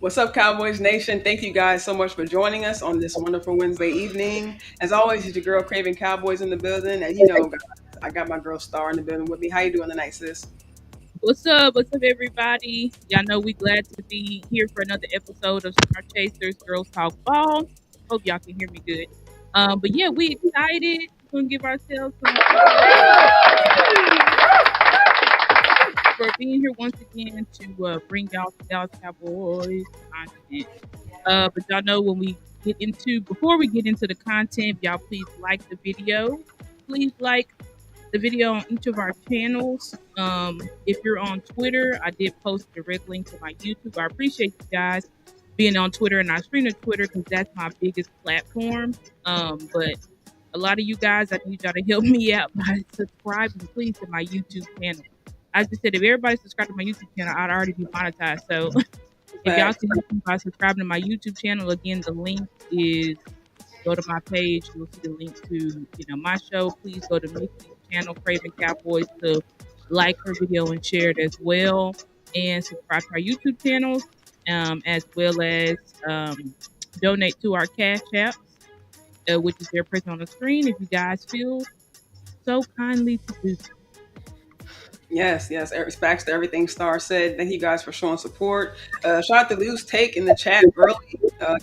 What's up, Cowboys Nation? Thank you guys so much for joining us on this wonderful Wednesday evening. As always, it's your girl Cravin Cowboys in the building, and guys, I got my girl Star in the building with me. How you doing tonight, sis? What's up? What's up, everybody? Y'all know we glad to be here for another episode of Star Chasers Girls Talk Ball. Hope y'all can hear me good. But yeah, we excited. We're gonna give ourselves some for being here once again to bring y'all Dallas Cowboys content. But y'all know when we before we get into the content, y'all please like the video. Please like the video on each of our channels. If you're on Twitter, I did post a direct link to my YouTube. I appreciate you guys being on Twitter, and I stream to Twitter because that's my biggest platform. But a lot of you guys, I need y'all to help me out by subscribing, please, to my YouTube channel. I just said if everybody subscribed to my YouTube channel, I'd already be monetized. So if y'all can help me by subscribing to my YouTube channel, again, the link is go to my page. You'll see the link to my show. Please go to Mickey's channel, Cravin Cowboys, to like her video and share it as well, and subscribe to our YouTube channels, as well as donate to our Cash App, which is there present on the screen. If you guys feel so kindly to do so. Yes. Respects to everything Star said. Thank you guys for showing support. Shout out to Lou's Take in the chat early.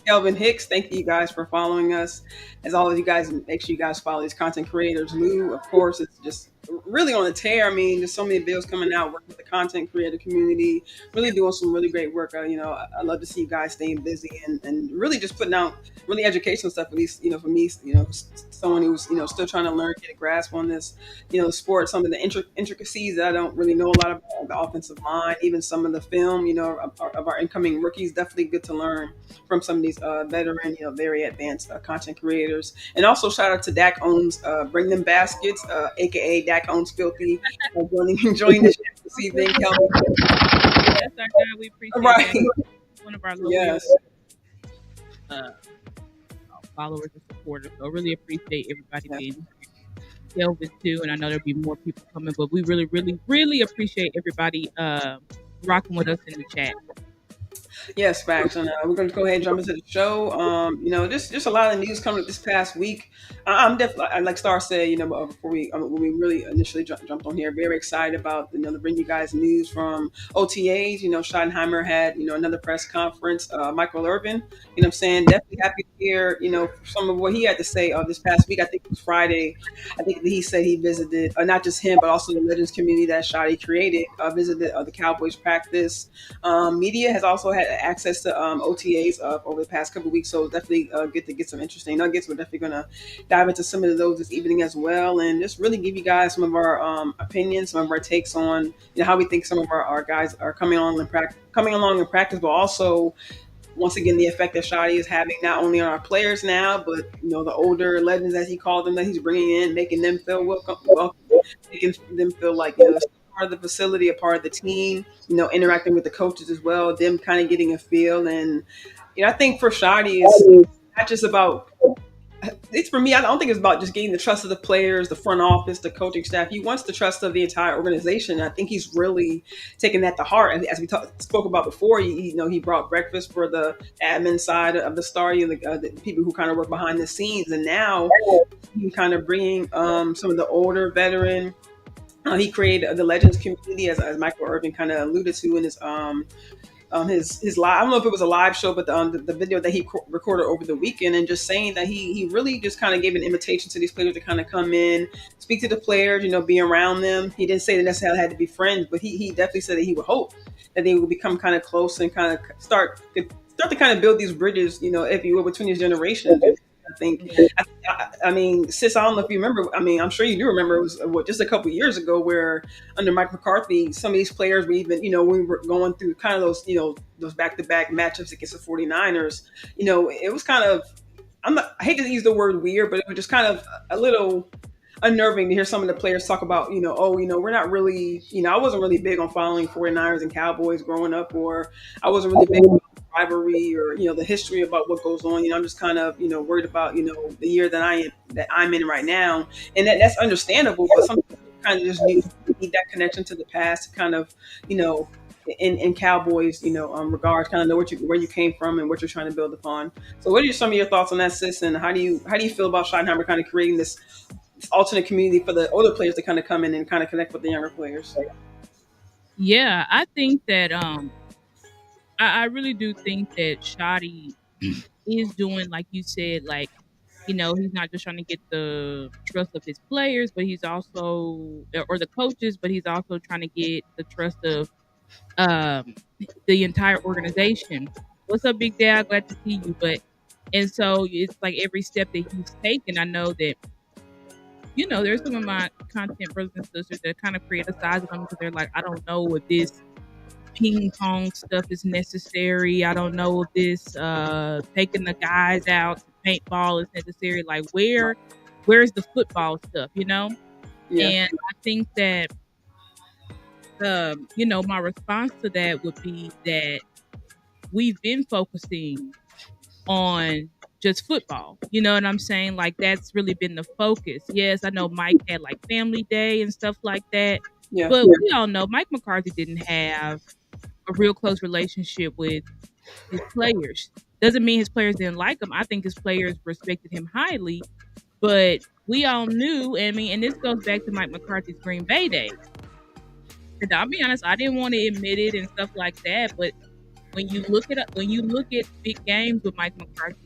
Kelvin Hicks, thank you guys for following us. As always, you guys, make sure you guys follow these content creators. Lou, of course, is just really on a tear. I mean, there's so many videos coming out, working with the content creator community, really doing some really great work. I love to see you guys staying busy and really just putting out really educational stuff, at least, for me, someone who's, still trying to learn, get a grasp on this, sport, some of the intricacies that I don't really know a lot about, the offensive line, even some of the film, of our incoming rookies. Definitely good to learn from some of these veteran, very advanced content creators. And also shout out to Dak Owns, Bring Them Baskets, aka Dak Owns Filthy, joining the show this evening. Kelvin. That's our guy. We appreciate that. One of our loyal followers and supporters. So really appreciate everybody being here. Kelvin too, and I know there'll be more people coming, but we really, really, really appreciate everybody rocking with us in the chat. Yes, facts. And we're going to go ahead and jump into the show. Just a lot of news coming up this past week. I'm definitely, like Star said, before when we really initially jumped on here, very excited about, to bring you guys news from OTAs. Schottenheimer had, another press conference. Michael Irvin, I'm saying, definitely happy to hear, some of what he had to say this past week. I think it was Friday. I think he said he visited, not just him, but also the Legends community that Shotty created, visited the Cowboys practice. Media has also had access to OTAs over the past couple of weeks, so definitely good to get some interesting nuggets. We're definitely going to dive into some of those this evening as well, and just really give you guys some of our opinions, some of our takes on how we think some of our guys are coming along in practice, but also once again the effect that Shotty is having not only on our players now, but the older legends, as he called them, that he's bringing in, making them feel welcome, making them feel like part of the facility, a part of the team, interacting with the coaches as well, them kind of getting a feel. And, I think for Shotty, it's not just about, it's for me, I don't think it's about just getting the trust of the players, the front office, the coaching staff. He wants the trust of the entire organization. I think he's really taken that to heart. And as we spoke about before, he brought breakfast for the admin side of the Star, the people who kind of work behind the scenes. And now he's kind of bringing some of the older veteran. He created the Legends community, as Michael Irvin kind of alluded to in his live. I don't know if it was a live show, but the video that he recorded over the weekend, and just saying that he really just kind of gave an invitation to these players to kind of come in, speak to the players, be around them. He didn't say that necessarily had to be friends, but he definitely said that he would hope that they would become kind of close and kind of start to kind of build these bridges, if you will, between these generations. I think, I mean, sis, I don't know if you remember. I mean, I'm sure you do remember. It was just a couple of years ago where under Mike McCarthy, some of these players were even, when we were going through kind of those back-to-back matchups against the 49ers, it was kind of, I hate to use the word weird, but it was just kind of a little unnerving to hear some of the players talk about, we're not really, I wasn't really big on following 49ers and Cowboys growing up, or I wasn't really big on rivalry or the history about what goes on. I'm just kind of worried about the year that I'm in right now, and that's understandable. But some people kind of just need that connection to the past to kind of in Cowboys, regards, kind of know where you came from and what you're trying to build upon. So, what are some of your thoughts on that, sis? And how do you feel about Schottenheimer kind of creating this alternate community for the older players to kind of come in and kind of connect with the younger players? Yeah, I think that I really do think that Shotty is doing, like you said, like, he's not just trying to get the trust of his players, but he's also, or the coaches, but he's also trying to get the trust of um the entire organization. What's up, Big Dad? Glad to see you. But and so it's like every step that he's taken, I know that there's some of my content brothers and sisters that kind of create a size of them because they're like, I don't know if this ping pong stuff is necessary. I don't know if this taking the guys out to paintball is necessary. Like where's the football stuff? Yeah, And I think that my response to that would be that we've been focusing on just football. You know what I'm saying? Like that's really been the focus. Yes, I know Mike had like family day and stuff like that. yeah, But we all know Mike McCarthy didn't have a real close relationship with his players. Doesn't mean his players didn't like him. I think his players respected him highly, but we all knew. I mean, and this goes back to Mike McCarthy's Green Bay days. And I'll be honest, I didn't want to admit it and stuff like that, but when you look at big games with Mike McCarthy,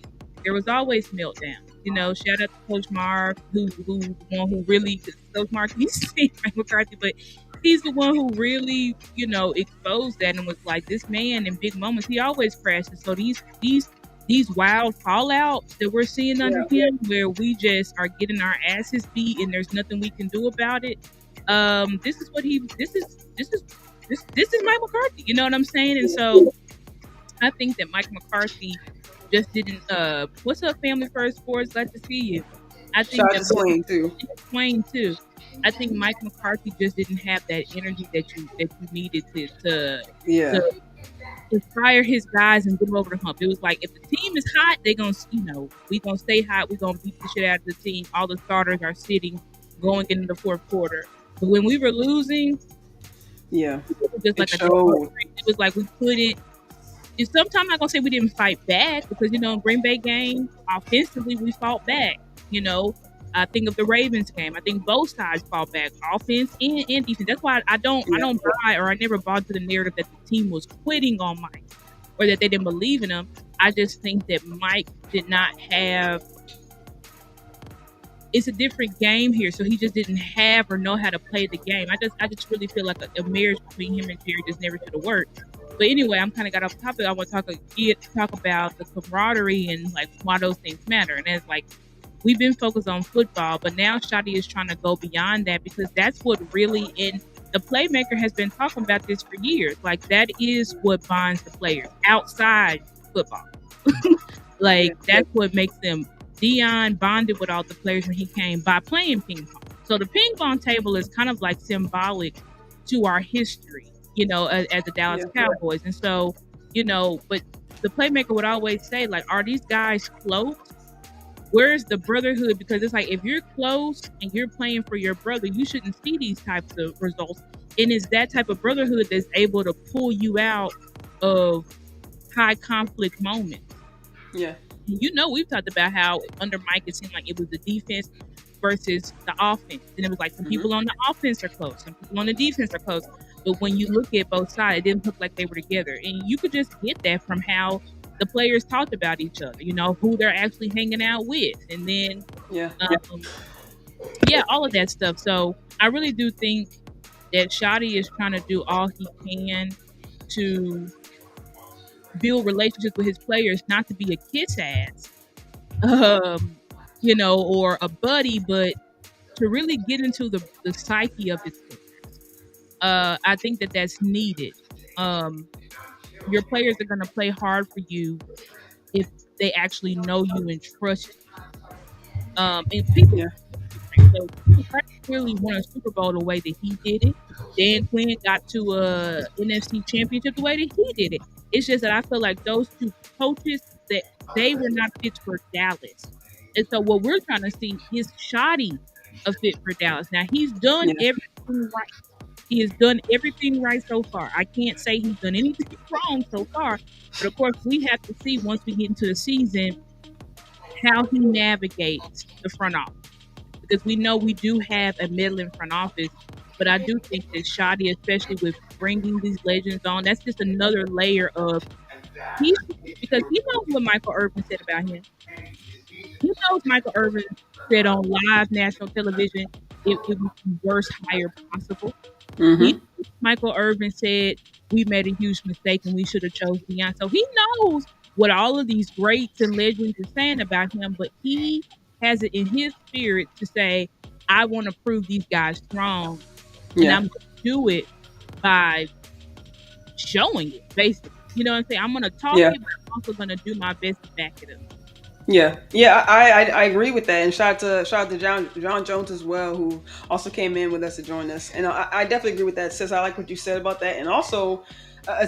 there was always meltdowns. Shout out to Coach Marv, who the one who really, 'cause Coach Marv he's see Mike McCarthy, but he's the one who really exposed that and was like, this man in big moments he always crashes. So these wild fallouts that we're seeing under yeah, him, where we just are getting our asses beat and there's nothing we can do about it. This is what he. This is Mike McCarthy. You know what I'm saying? And so I think that Mike McCarthy just didn't. What's up, Family First Sports? Glad to see you. I shout think out that to Swain too. Swain too. I think Mike McCarthy just didn't have that energy that you needed Yeah, to inspire his guys and get them over the hump. It was like if the team is hot, they gonna we gonna stay hot. We gonna beat the shit out of the team. All the starters are sitting, going into the fourth quarter. But when we were losing, yeah, it was just it like a dog showed. race. It was like we couldn't. And sometimes I'm not gonna say we didn't fight back because in Green Bay game offensively we fought back. You know, I think of the Ravens game. I think both sides fought back, offense and defense. That's why I Yeah, don't buy or I never bought to the narrative that the team was quitting on Mike or that they didn't believe in him. I just think that Mike did not have. It's a different game here, so he just didn't have or know how to play the game. I just really feel like a marriage between him and Jerry just never should have worked. But anyway, I'm kind of got off topic. I want to talk about the camaraderie and like why those things matter. And it's like we've been focused on football, but now Shotty is trying to go beyond that because that's what really in the playmaker has been talking about this for years. Like that is what bonds the players outside football. yeah, Like that's what makes them. Dion bonded with all the players when he came by playing ping pong. So the ping pong table is kind of like symbolic to our history, as the Dallas yeah, Cowboys. And so, but the playmaker would always say, like, are these guys close? Where's the brotherhood? Because it's like if you're close and you're playing for your brother, you shouldn't see these types of results. And it's that type of brotherhood that's able to pull you out of high conflict moments. yeah. We've talked about how under Mike it seemed like it was the defense versus the offense. And it was like some Hmm. people on the offense are close, some people on the defense are close. But when you look at both sides, it didn't look like they were together. And you could just get that from how the players talked about each other, who they're actually hanging out with. And then, Yeah, yeah, all of that stuff. So I really do think that Shotty is trying to do all he can to build relationships with his players, not to be a kiss ass, or a buddy, but to really get into the psyche of his players. I think that that's needed. Um, your players are going to play hard for you if they actually know you and trust you. And people, yeah, so Brady clearly won a Super Bowl the way that he did it. Dan Quinn got to a NFC Championship the way that he did it. It's just that I feel like those two coaches that they were not fit for Dallas, and so what we're trying to see is Shoddy a fit for Dallas. Now he's done yeah, everything right. He has done everything right so far. I can't say he's done anything wrong so far, but of course, we have to see once we get into the season how he navigates the front office because we know we do have a middling front office. But I do think that Shoddy, especially with bringing these legends on, that's just another layer of he because he knows what Michael Irvin said about him. He knows Michael Irvin said on live national television it was the worst hire possible. He Mm-hmm. Michael Irvin said we made a huge mistake and we should have chose Deion. So he knows what all of these greats and legends are saying about him, but he has it in his spirit to say, I want to prove these guys wrong, and Yeah. I'm going to do it by showing it, basically. You know what I'm saying? I'm going to talk Yeah. it, but I'm also going to do my best to back it up. Yeah, yeah, I agree with that, and shout out to John Jones as well, who also came in with us to join us, and I definitely agree with that, sis. I like what you said about that, and also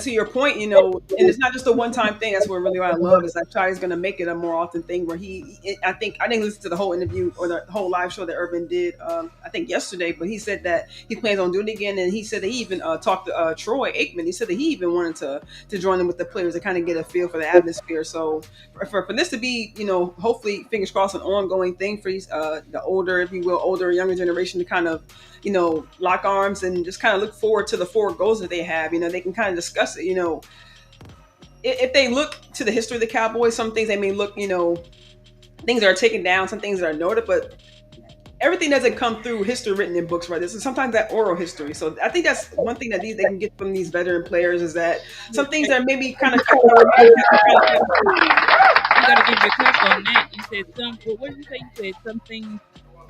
to your point, and it's not just a one time thing. That's really what I love is that Shai is going to make it a more often thing where I didn't listen to the whole interview or the whole live show that Urban did, I think yesterday, but he said that he plans on doing it again, and he said that he even talked to Troy Aikman. He said that he even wanted to join in with the players to kind of get a feel for the atmosphere. So for this to be, hopefully, fingers crossed, an ongoing thing for these, the older, if you will, older, younger generation to kind of, lock arms and just kind of look forward to the four goals that they have. They can kind of discuss it. If they look to the history of the Cowboys, some things they may look, things that are taken down, some things that are noted, but everything doesn't come through history written in books, right? This is sometimes that oral history. So I think that's one thing that they can get from these veteran players is that some things that maybe kind of kept, or maybe kind of kept. I got to give you a clap on that. You said what did you say? You said some things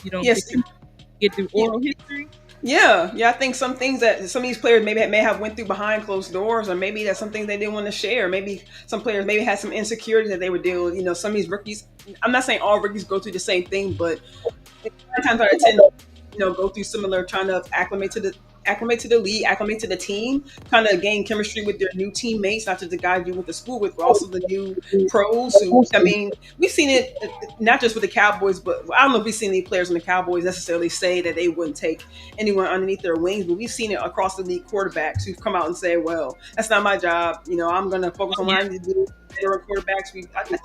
you don't Yes, get through oral history. yeah. I think some things that some of these players maybe may have went through behind closed doors, or maybe that's something they didn't want to share. Maybe some players maybe had some insecurity that they were dealing with. Some of these rookies. I'm not saying all rookies go through the same thing, but 9 times out of 10, go through similar, trying to acclimate to the league, acclimate to the team, kind of gain chemistry with their new teammates, not just the guys you went to school with, but also the new pros who, I mean, we've seen it not just with the Cowboys, but I don't know if we've seen any players in the Cowboys necessarily say that they wouldn't take anyone underneath their wings, but we've seen it across the league quarterbacks who've come out and say, well, that's not my job. I'm going to focus Oh on yeah, what I need to do. There are quarterbacks. I think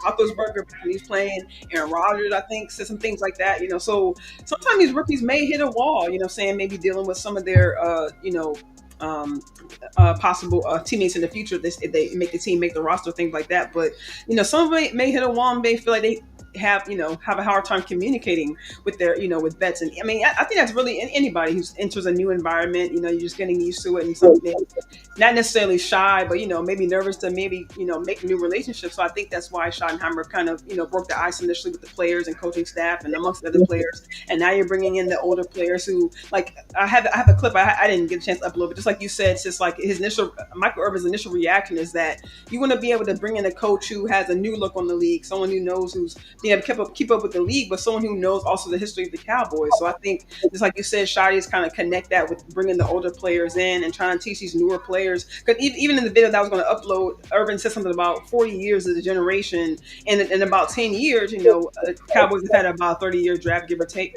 Roethlisberger, when he's playing, Aaron Rodgers, I think, said some things like that. So sometimes these rookies may hit a wall. Saying maybe dealing with some of their, um, possible teammates in the future if they make the team, make the roster, things like that. But some of them may hit a wall and may feel like they have a hard time communicating with their with vets. And I mean, I think that's really anybody who enters a new environment. You're just getting used to it, and something not necessarily shy, but maybe nervous to maybe make new relationships. So I think that's why Schottenheimer kind of broke the ice initially with the players and coaching staff and amongst other players. And now you're bringing in the older players who, like, I have a clip I didn't get a chance to upload, but just like you said, it's just like his initial Michael Irvin's initial reaction is that you want to be able to bring in a coach who has a new look on the league, someone who knows who's keep up with the league, but someone who knows also the history of the Cowboys. So I think just like you said, Shadi is kind of connect that with bringing the older players in and trying to teach these newer players. Because even in the video that I was going to upload, Irvin said something about 40 years as a generation, and in about 10 years, Cowboys have had about a 30-year draft, give or take.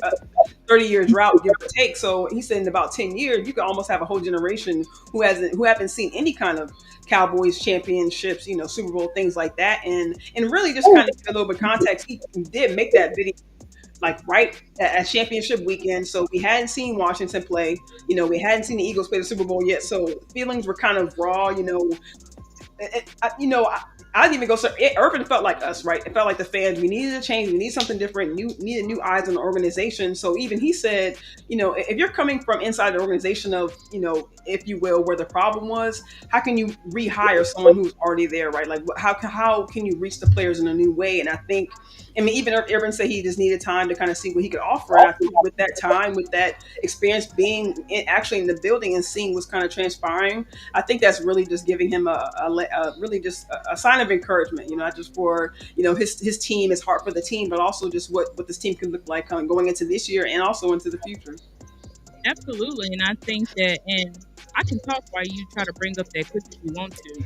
30-year drought, give or take. So he said in about 10 years, you could almost have a whole generation who haven't seen any kind of Cowboys championships, Super Bowl, things like that. And really just kind of give a little bit of context. He did make that video like right at championship weekend. So we hadn't seen Washington play. We hadn't seen the Eagles play the Super Bowl yet. So feelings were kind of raw, I didn't even go. So Urban felt like us, right? It felt like the fans. We needed a change. We need something different. Needed new eyes on the organization. So even he said, if you're coming from inside the organization of, if you will, where the problem was, how can you rehire someone who's already there, right? Like, how can you reach the players in a new way? And I mean, even Urban said he just needed time to kind of see what he could offer. And I think with that time, with that experience being actually in the building and seeing what's kind of transpiring, I think that's really just giving him a really just a sign of encouragement, not just for, his team, his heart for the team, but also just what this team can look like going into this year and also into the future. absolutely. And I think that, and I can talk while you try to bring up that clip if you want to.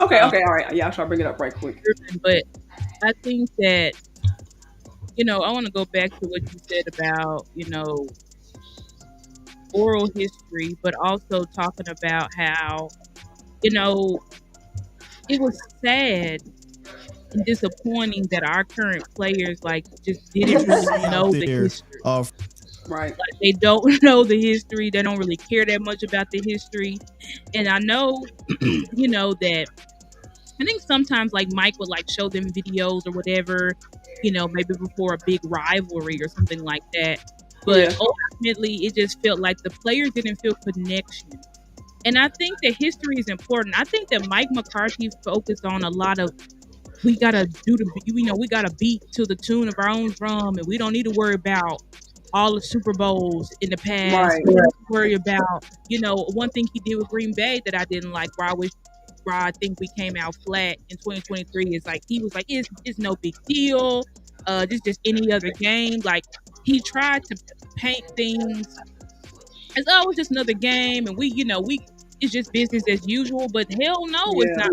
Okay, Um, okay, all right. Yeah, I'll try to bring it up right quick. but I think that I want to go back to what you said about oral history, but also talking about how, you know, it was sad and disappointing that our current players like just didn't really know the There, history. uh, Right. Like they don't know the history. They don't really care that much about the history. And I know, that I think sometimes like Mike would like show them videos or whatever, maybe before a big rivalry or something like that. But Yeah. ultimately, it just felt like the players didn't feel connection. And I think that history is important. I think that Mike McCarthy focused on a lot of we gotta we gotta beat to the tune of our own drum, and we don't need to worry about all the Super Bowls in the past. Right. We don't have to worry about, one thing he did with Green Bay that I didn't like, where I think we came out flat in 2023 is like he was like, it's no big deal. This just any other game. Like he tried to paint things as oh, it's just another game, and we it's just business as usual. But hell no, it's Yeah. not.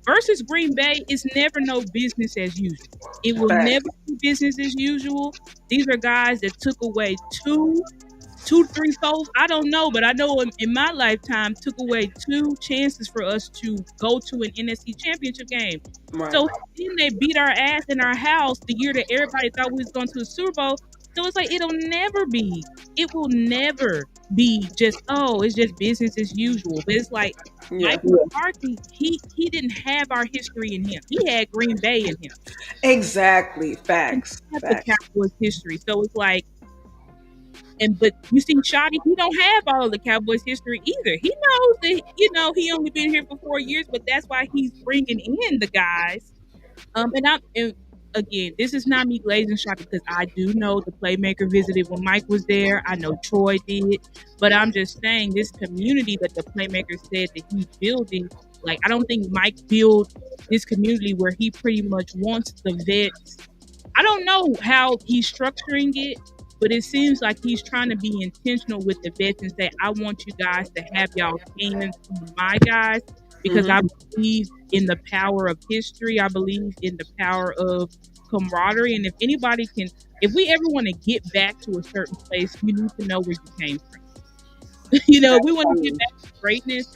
Versus Green Bay, it's never no business as usual. It will Facts. never be business as usual. These are guys that took away two, three, four. I don't know, but I know in my lifetime took away two chances for us to go to an NFC championship game. Right. So then they beat our ass in our house the year that everybody thought we was going to the Super Bowl. So it's like it will never be just it's just business as usual. But it's like Yeah. Mike McCarthy, he didn't have our history in him. He had Green Bay in him. Exactly. He Facts. had the Facts. Cowboys history. So it's like but you see, Shotty, he don't have all of the Cowboys history either. He knows that he only been here for 4 years, but that's why he's bringing in the guys. And again, this is not me glazing Shotty because I do know the playmaker visited when Mike was there. I know Troy did, but I'm just saying this community that the playmaker said that he's building. Like I don't think Mike built this community where he pretty much wants the vets. I don't know how he's structuring it, but it seems like he's trying to be intentional with the vets and say, I want you guys to have y'all hands on my guys because Hmm. I believe in the power of history. I believe in the power of camaraderie. And if we ever want to get back to a certain place, you need to know where you came from. If we want to get back to greatness,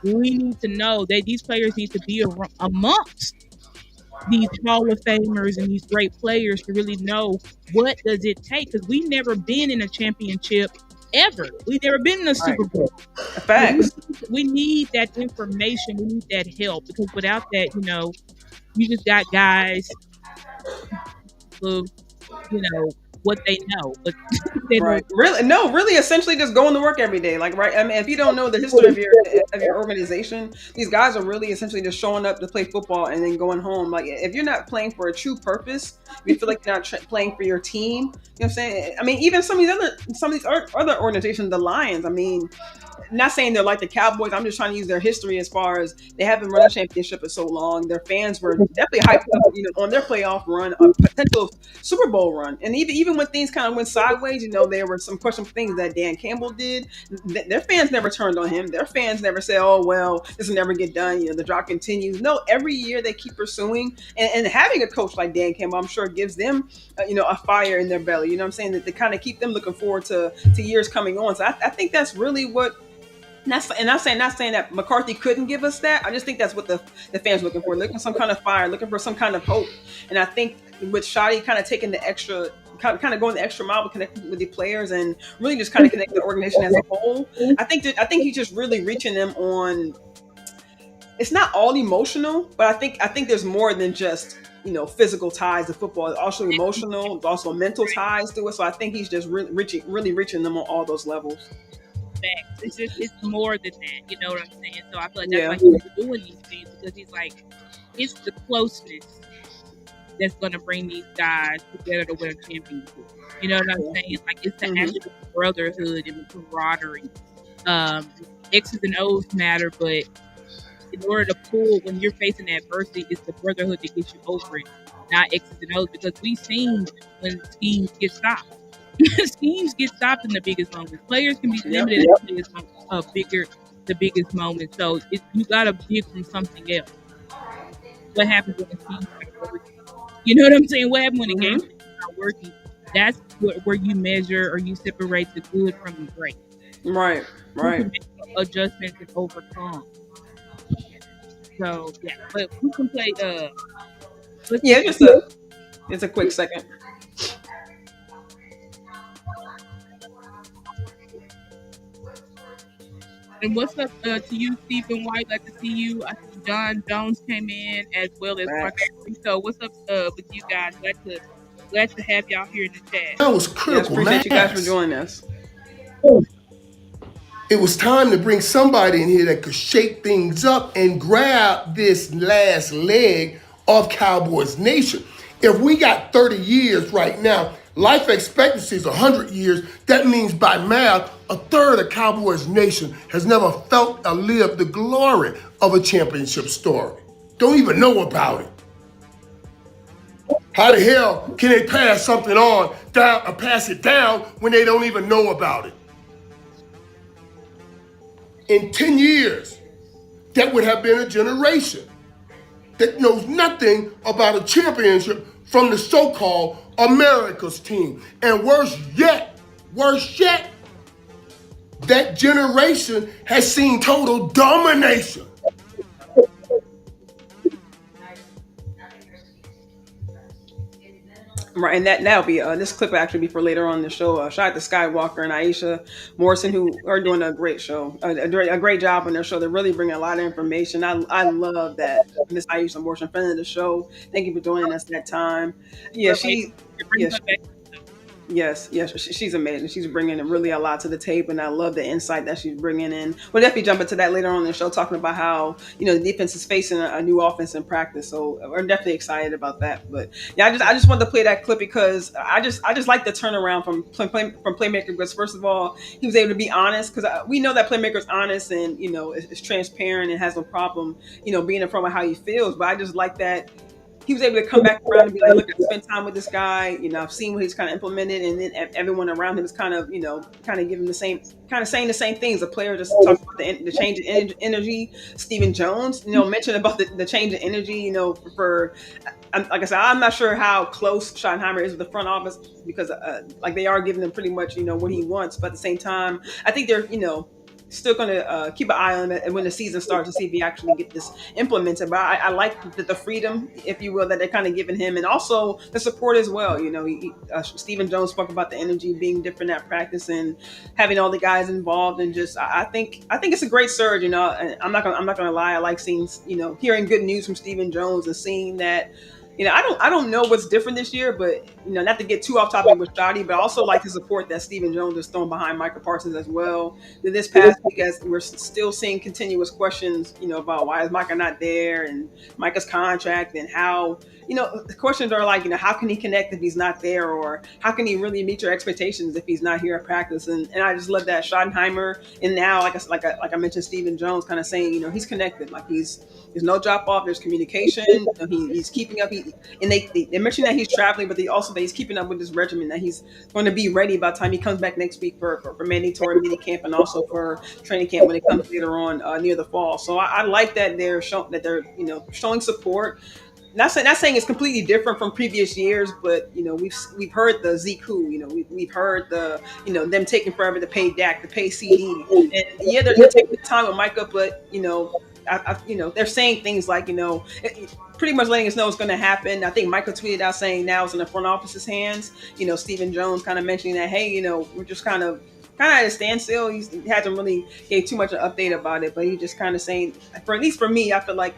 we need to know that these players need to be amongst these Hall of Famers and these great players to really know what does it take because we've never been in a championship ever. We've never been in a Right. Super Bowl. So Facts. we need that information. We need that help because without that, you just got guys of what they know, but they Right. don't. Really, no, really essentially just going to work every day. Like, right. I mean, if you don't know the history of your organization, these guys are really essentially just showing up to play football and then going home. Like if you're not playing for a true purpose, if you feel like you're not playing for your team, you know what I'm saying? I mean, even some of these other organizations, the Lions, I mean, not saying they're like the Cowboys. I'm just trying to use their history as far as they haven't run a championship in so long. Their fans were definitely hyped up, on their playoff run, a potential Super Bowl run, and even when things kind of went sideways, there were some questionable things that Dan Campbell did. Their fans never turned on him. Their fans never said, "Oh well, this will never get done." The drought continues. No, every year they keep pursuing, and having a coach like Dan Campbell, I'm sure gives them, a fire in their belly. You know what I'm saying? That they kind of keep them looking forward to years coming on. So I think that's really what not saying that McCarthy couldn't give us that. I just think that's what the fans are looking for. Looking for some kind of fire, looking for some kind of hope. And I think with Shotty kind of taking the extra, kind of going the extra mile with connecting with the players and really just kind of connecting the organization as a whole. I think he's just really reaching them on. It's not all emotional, but I think there's more than just physical ties to football. It's also emotional, it's also mental ties to it. So I think he's just really reaching them on all those levels. Facts. It's more than that. You know what I'm saying? So I feel like that's Yeah. why he's doing these things because he's like, it's the closeness that's gonna bring these guys together to win a championship. You know what I'm saying? Like it's the actual brotherhood and the camaraderie. Um, X's and O's matter, but in order to pull when you're facing adversity, it's the brotherhood that gets you over it, not X's and O's. Because we've seen when schemes get stopped. Schemes get stopped in the biggest moments. Players can be Yep. limited in the biggest moments. So you gotta dig from something else. What happens when the schemes start working? You know what I'm saying? What happens when the game Hmm. plan is not working? That's where you measure or you separate the good from the great. Right, who right. can make adjustments and overcome. So yeah, but we can play. Let's Yeah, get just this. it's a quick second. And what's up to you, Stephen White? Glad to see you. I see John Jones came in as well as Marco Facts. Rico. What's up with you guys? Glad to have y'all here in the chat. That was Yes, critical appreciate you guys for mass. joining us. It was time to bring somebody in here that could shake things up and grab this last leg of Cowboys Nation. If we got 30 years right now, life expectancy is 100 years. That means by math, a third of Cowboys Nation has never felt or lived the glory of a championship story. Don't even know about it. How the hell can they pass something on down or pass it down when they don't even know about it? In 10 years, that would have been a generation that knows nothing about a championship from the so-called America's team. And worse yet, that generation has seen total domination. Right, and that'll be this clip will actually be for later on in the show. Shout out to Skywalker and Aisha Morrison who are doing a great show, a great job on their show. They're really bringing a lot of information. I love that Miss Aisha Morrison, friend of the show. Thank you for joining us that time. Yeah, But like, she. bring Yeah, her back. yes, yes, she's amazing. She's bringing really a lot to the table, and I love the insight that she's bringing in. We'll definitely jump into that later on in the show, talking about how the defense is facing a new offense in practice. So we're definitely excited about that. But yeah, I just wanted to play that clip because I just like the turnaround from playmaker. Because first of all, he was able to be honest because we know that playmaker's honest and is transparent and has no problem being in front of how he feels. But I just like that he was able to come back around and be like, look, I spent time with this guy. I've seen what he's kind of implemented, and then everyone around him is kind of, kind of giving the same, kind of saying the same things. The player just talked about the change in energy. Stephen Jones, mentioned about the change in energy. For like I said, I'm not sure how close Schottenheimer is with the front office because, like, they are giving him pretty much, what he wants. But at the same time, I think they're, still going to keep an eye on it when the season starts to see if he actually get this implemented. But I like the freedom, if you will, that they're kind of giving him, and also the support as well. Stephen Jones spoke about the energy being different at practice and having all the guys involved, and just I think it's a great surge. And I'm not gonna lie, I like seeing hearing good news from Stephen Jones and seeing that. I don't know what's different this year, but not to get too off topic with Shoddy, but I also like the support that Stephen Jones is throwing behind Michael Parsons as well. This past week, as we're still seeing continuous questions, about why is Micah not there and Micah's contract and how, the questions are like, how can he connect if he's not there, or how can he really meet your expectations if he's not here at practice? And I just love that Schottenheimer, and now like I mentioned, Stephen Jones kind of saying, he's connected, like there's no drop off. There's communication. He's keeping up. And they mentioned that he's traveling, but they also that he's keeping up with this regimen. That he's going to be ready by the time he comes back next week for mandatory mini camp and also for training camp when it comes later on near the fall. So I like that they're showing support. Not saying it's completely different from previous years, but we've heard the Zeke who, we've heard the them taking forever to pay Dak, to pay CD, and yeah, they're taking the time with Micah, but they're saying things like pretty much letting us know it's going to happen. I think Michael tweeted out saying now it's in the front office's hands. Stephen Jones kind of mentioning that, hey, we're just kind of at a standstill. He hasn't really gave too much an update about it, but he just kind of saying, for at least for me, I feel like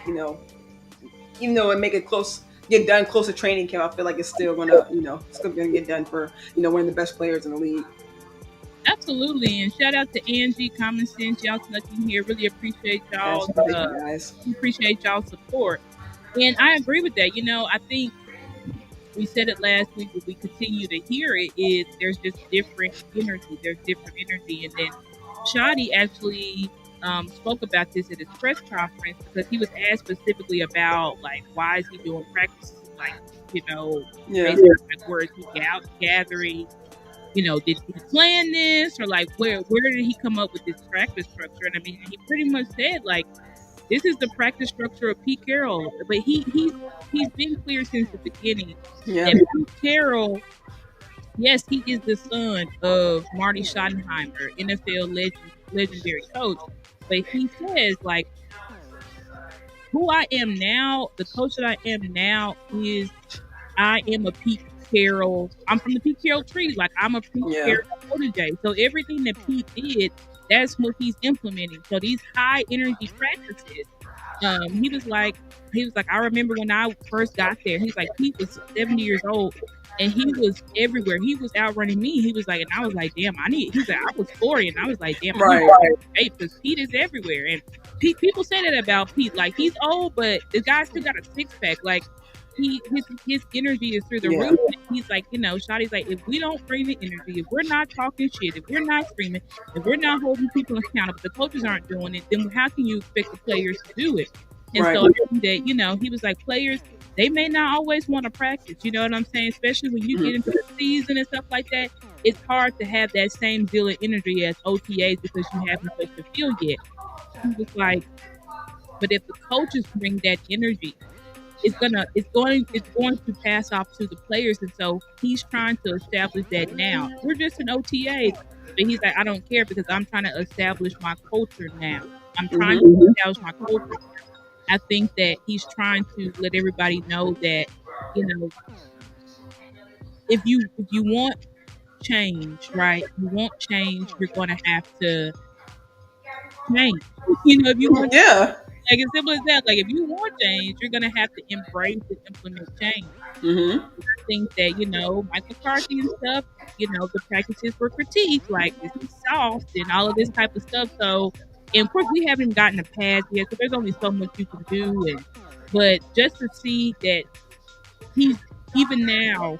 even though it make it get done close to training camp, I feel like it's still gonna get done for one of the best players in the league. Absolutely, and shout out to Angie, Common Sense, y'all snuck in here. Really appreciate Yes, y'all. thank you guys. Appreciate y'all support, and I agree with that. I think we said it last week, but we continue to hear it. Is there's just different energy. There's different energy, and then Shadi actually spoke about this at his press conference because he was asked specifically about like why is he doing practices like Yeah. basically like where is he gathering, did he plan this or like where did he come up with this practice structure? And I mean, he pretty much said like this is the practice structure of Pete Carroll, but he's been clear since the beginning Yeah. that Pete Carroll Yes, he is the son of Marty Schottenheimer, NFL legendary coach. But he says, like, who I am now, the coach that I am now is I am a Pete Carroll. I'm from the Pete Carroll tree. Like, I'm a Pete Yeah. Carroll protege. So everything that Pete did, that's what he's implementing. So these high energy practices, he was like, I remember when I first got there. He's like, Pete was 70 years old and he was everywhere. He was outrunning me. He was like, and I was like, damn, I need. He's like, I was 40, and I was like, damn, I need Right. to because Pete is everywhere. And people say that about Pete. Like, he's old, but the guy still got a six pack. Like, his energy is through the Yeah. roof. And he's like, Shotty's like, if we don't bring the energy, if we're not talking shit, if we're not screaming, if we're not holding people accountable, the coaches aren't doing it, then how can you expect the players to do it? And Right. so I think that, he was like, players, they may not always want to practice, you know what I'm saying? Especially when you get into the season and stuff like that, it's hard to have that same zeal and energy as OTAs because you haven't touched the field yet. He was like, but if the coaches bring that energy, it's going to pass off to the players, and so he's trying to establish that now. We're just an OTA, but he's like, I don't care because I'm trying to establish my culture now. I'm trying Mm-hmm. to establish my culture. I think that he's trying to let everybody know that, you know, if you want change, right? You want change, you're gonna have to change. If you want Yeah. like as simple as that, like if you want change, you're gonna have to embrace and implement change. Mm-hmm. Think that, Mike McCarthy and stuff, the practices were critiqued, like this is soft and all of this type of stuff. So, and of course, we haven't gotten a pass yet, so there's only so much you can do. But just to see that he's even now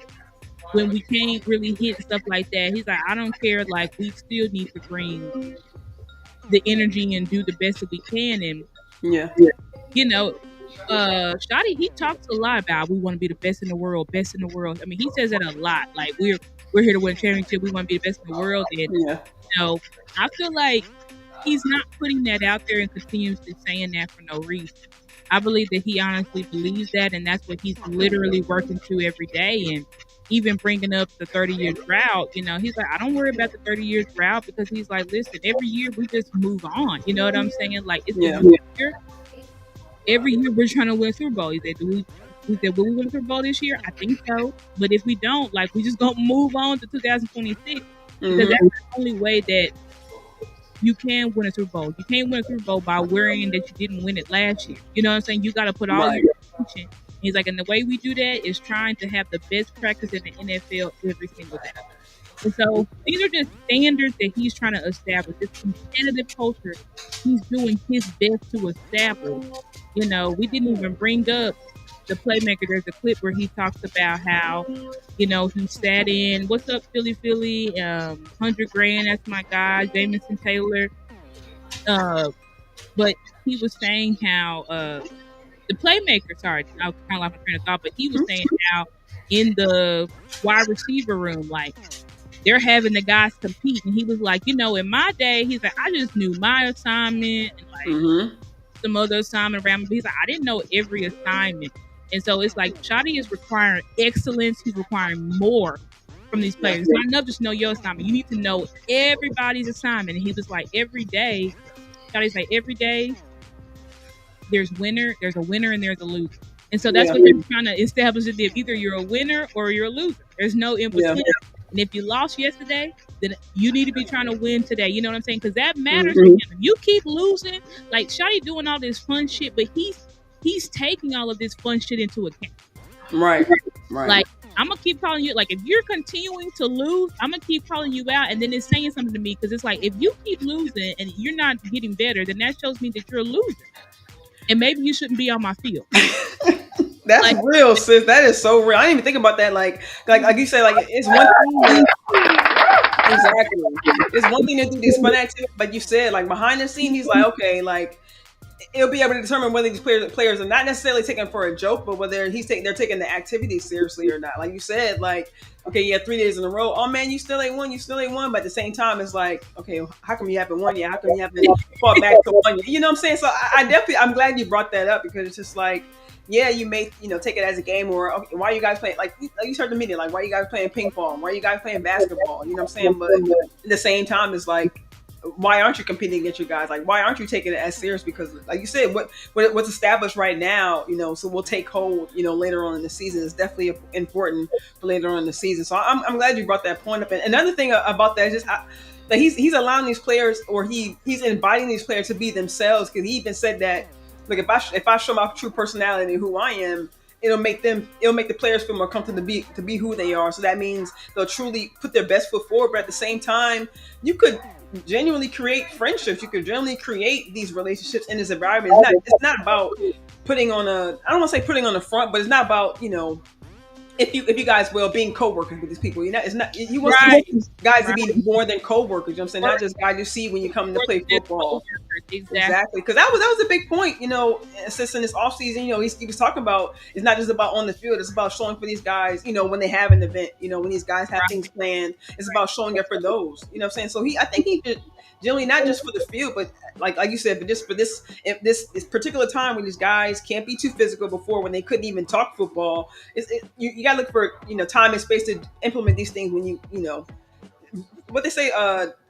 when we can't really hit stuff like that, he's like, I don't care. Like we still need to bring the energy and do the best that we can. And Yeah. you know, Shotty, he talks a lot about we want to be the best in the world, best in the world. I mean, he says that a lot. Like we're here to win a championship. We want to be the best in the world. And Yeah. I feel like he's not putting that out there and continuously saying that for no reason. I believe that he honestly believes that, and that's what he's literally working to every day. And even bringing up the 30-year drought, he's like, I don't worry about the 30-year drought because he's like, listen, every year we just move on. You know what I'm saying? Like it's Yeah. year. Every year we're trying to win a Super Bowl. He said, will we win a Super Bowl this year? I think so. But if we don't, like, we just gonna move on to 2026 because Mm-hmm. that's the only way that you can win a Super Bowl. You can't win a Super Bowl by worrying that you didn't win it last year. You know what I'm saying? You got to put all Right. your attention. He's like, and the way we do that is trying to have the best practice in the NFL every single day. And so these are just standards that he's trying to establish. This competitive culture he's doing his best to establish. We didn't even bring up the playmaker. There's a clip where he talks about how, he sat in, what's up, Philly, 100 grand, that's my guy, Jamison Taylor. But he was saying how the playmaker, sorry, I was kind of lost my train of thought, but he was saying how in the wide receiver room, like, they're having the guys compete. And he was like, in my day, he's like, I just knew my assignment and like Mm-hmm. some other assignment around me. He's like, I didn't know every assignment. And so it's like Shotty is requiring excellence. He's requiring more from these players. It's not enough just to know your assignment. You need to know everybody's assignment. And he was like, every day, Shotty's like, every day there's a winner and there's a loser. And so that's what they're trying to establish. That either you're a winner or you're a loser. There's no in between. And if you lost yesterday, then you need to be trying to win today. You know what I'm saying? Because that matters to him. If you keep losing, like Shotty doing all this fun shit, but he's taking all of this fun shit into account. Right. Right. Like, I'm gonna keep calling you. Like, if you're continuing to lose, I'm gonna keep calling you out, and then it's saying something to me because it's like, if you keep losing and you're not getting better, then that shows me that you're a loser, and maybe you shouldn't be on my field. That's Like, real, sis. That is so real. I didn't even think about that. Like you said, like it's one thing. Exactly. It's one thing to do these fun activities, but you said like behind the scene, he's like, okay, like it'll be able to determine whether these players are not necessarily taken for a joke, but whether they're taking the activity seriously or not. Like you said, like, okay, you had 3 days in a row. Oh man, you still ain't won. But at the same time, it's like, okay, how come you haven't won yet? How come you haven't fought back to one yet? You know what I'm saying? So I'm glad you brought that up because it's just like, yeah, you may take it as a game, or okay, why are you guys playing like you start the meeting like why are you guys playing ping pong? Why are you guys playing basketball? You know what I'm saying? But at the same time, it's like why aren't you competing against your guys? Like why aren't you taking it as serious? Because like you said, what's established right now, so will take hold, later on in the season is definitely important for later on in the season. So I'm glad you brought that point up. And another thing about that is just that he's allowing these players, or he's inviting these players to be themselves, because he even said that like if I show my true personality, who I am, it'll make the players feel more comfortable to be who they are. So that means they'll truly put their best foot forward. But at the same time, you could genuinely create friendships. You could genuinely create these relationships in this environment. It's not about putting on a I don't want to say putting on the front, but it's not about if you guys will being co-workers with these people. It's not you want Right, these guys to right. be more than co-workers. You know what I'm saying? Not just guys you see when you come to More play than just football. coworkers, exactly. Exactly, because that was a big point. Since in this offseason, he was talking about it's not just about on the field. It's about showing for these guys. When they have an event. When these guys have things Right, planned, it's about showing up for those. You know what I'm saying? So I think he did generally not just for the field, but like you said, but just for this particular time when these guys can't be too physical before when they couldn't even talk football. You got to look for time and space to implement these things when what they say,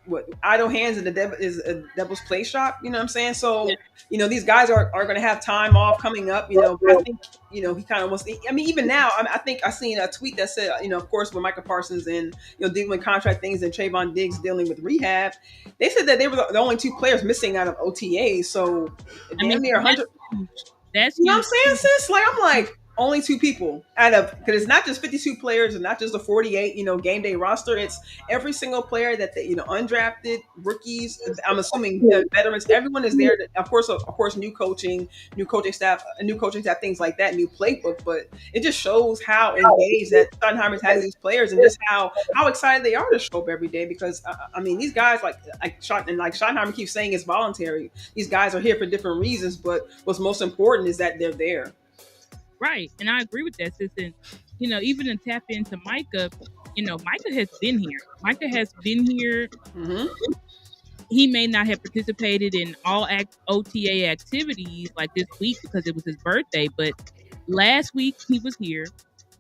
what idle hands is a devil's play shop. You know what I'm saying? yeah. So these guys are going to have time off coming up. I think he kind of wants. I mean, even now, I think I seen a tweet that said, of course, with Michael Parsons and dealing with contract things and Trayvon Diggs dealing with rehab, they said that they were the only two players missing out of OTAs. So I mean, damn near that's 100. huge. That's You know what I'm huge saying, too. sis? Like I'm like only two people out of because it's not just 52 players and not just the 48 game day roster. It's every single player that undrafted rookies. I'm assuming veterans. Everyone is there. Of course, new coaching staff, things like that, new playbook. But it just shows how engaged that Schottenheimer has these players and just how excited they are to show up every day. Because I mean, these guys like Schottenheimer keeps saying it's voluntary. These guys are here for different reasons, but what's most important is that they're there. Right. And I agree with that, sis. And, even to tap into Micah, Micah has been here. Micah has been here. Hmm. He may not have participated in all OTA activities like this week because it was his birthday, but last week he was here.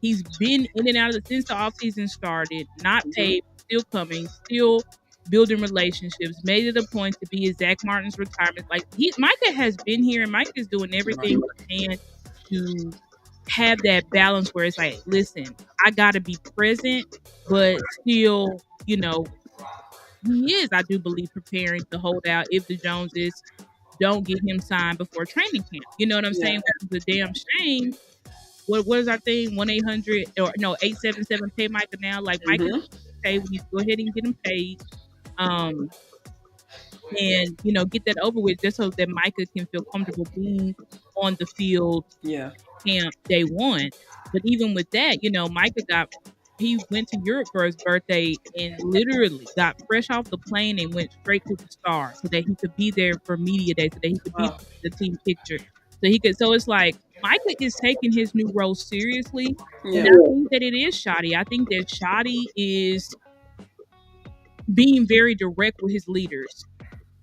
He's been in and out of since the offseason started, not Hmm. paid, still coming, still building relationships, made it a point to be at Zach Martin's retirement. Like Micah has been here and Micah is doing everything he can to have that balance where it's like, listen, I gotta be present, but still, he is, I do believe, preparing to hold out if the Joneses don't get him signed before training camp. You know what I'm Yeah. saying? Which is a damn shame. What is our thing? 1-800 or no 877 pay Micah now. Like Micah, Hmm. okay, we need to go ahead and get him paid. Um, and get that over with just so that Micah can feel comfortable being on the field Yeah. camp day one. But even with that, Micah he went to Europe for his birthday and literally got fresh off the plane and went straight to the Star so that he could be there for media day, so that he could be Wow. the team picture. So it's like Micah is taking his new role seriously. And Yeah. I think that it is shoddy. I think that shoddy is being very direct with his leaders.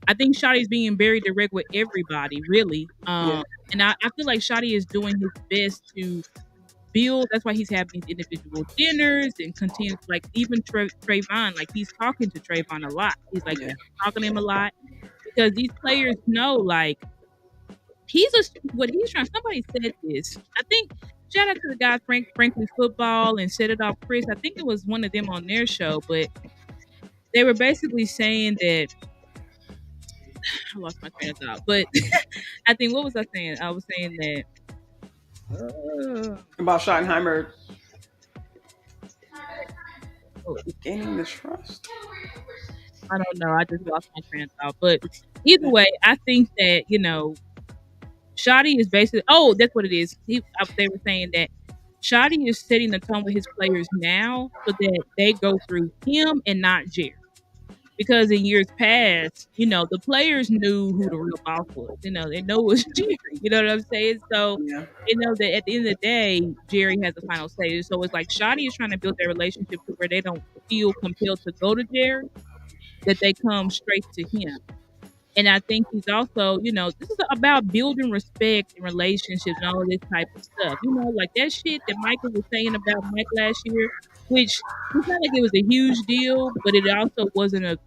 I think Shotty's being very direct with everybody, really. Yeah. And I feel like Shotty is doing his best to build. That's why he's having these individual dinners and continues like even Trayvon, like he's talking to Trayvon a lot. He's like Yeah. talking to him a lot because these players know like what he's trying. Somebody said this. I think shout out to the guy Frankly Football and Set It Off Chris. I think it was one of them on their show, but they were basically saying that I lost my train of thought. But I think what was I saying? I was saying that About Schottenheimer oh, gaining the trust. I don't know. I just lost my train of thought. But either way, I think that Shotty is basically. Oh, that's what it is. They were saying that Shotty is setting the tone with his players now, so that they go through him and not Jerry. Because in years past, the players knew who the real boss was. They know it was Jerry. You know what I'm saying? So Yeah. they know that at the end of the day, Jerry has the final say. So it's like Shotty is trying to build their relationship to where they don't feel compelled to go to Jerry, that they come straight to him. And I think he's also, this is about building respect and relationships and all of this type of stuff. Like that shit that Michael was saying about Mike last year, which it's not like it was a huge deal, but it also wasn't a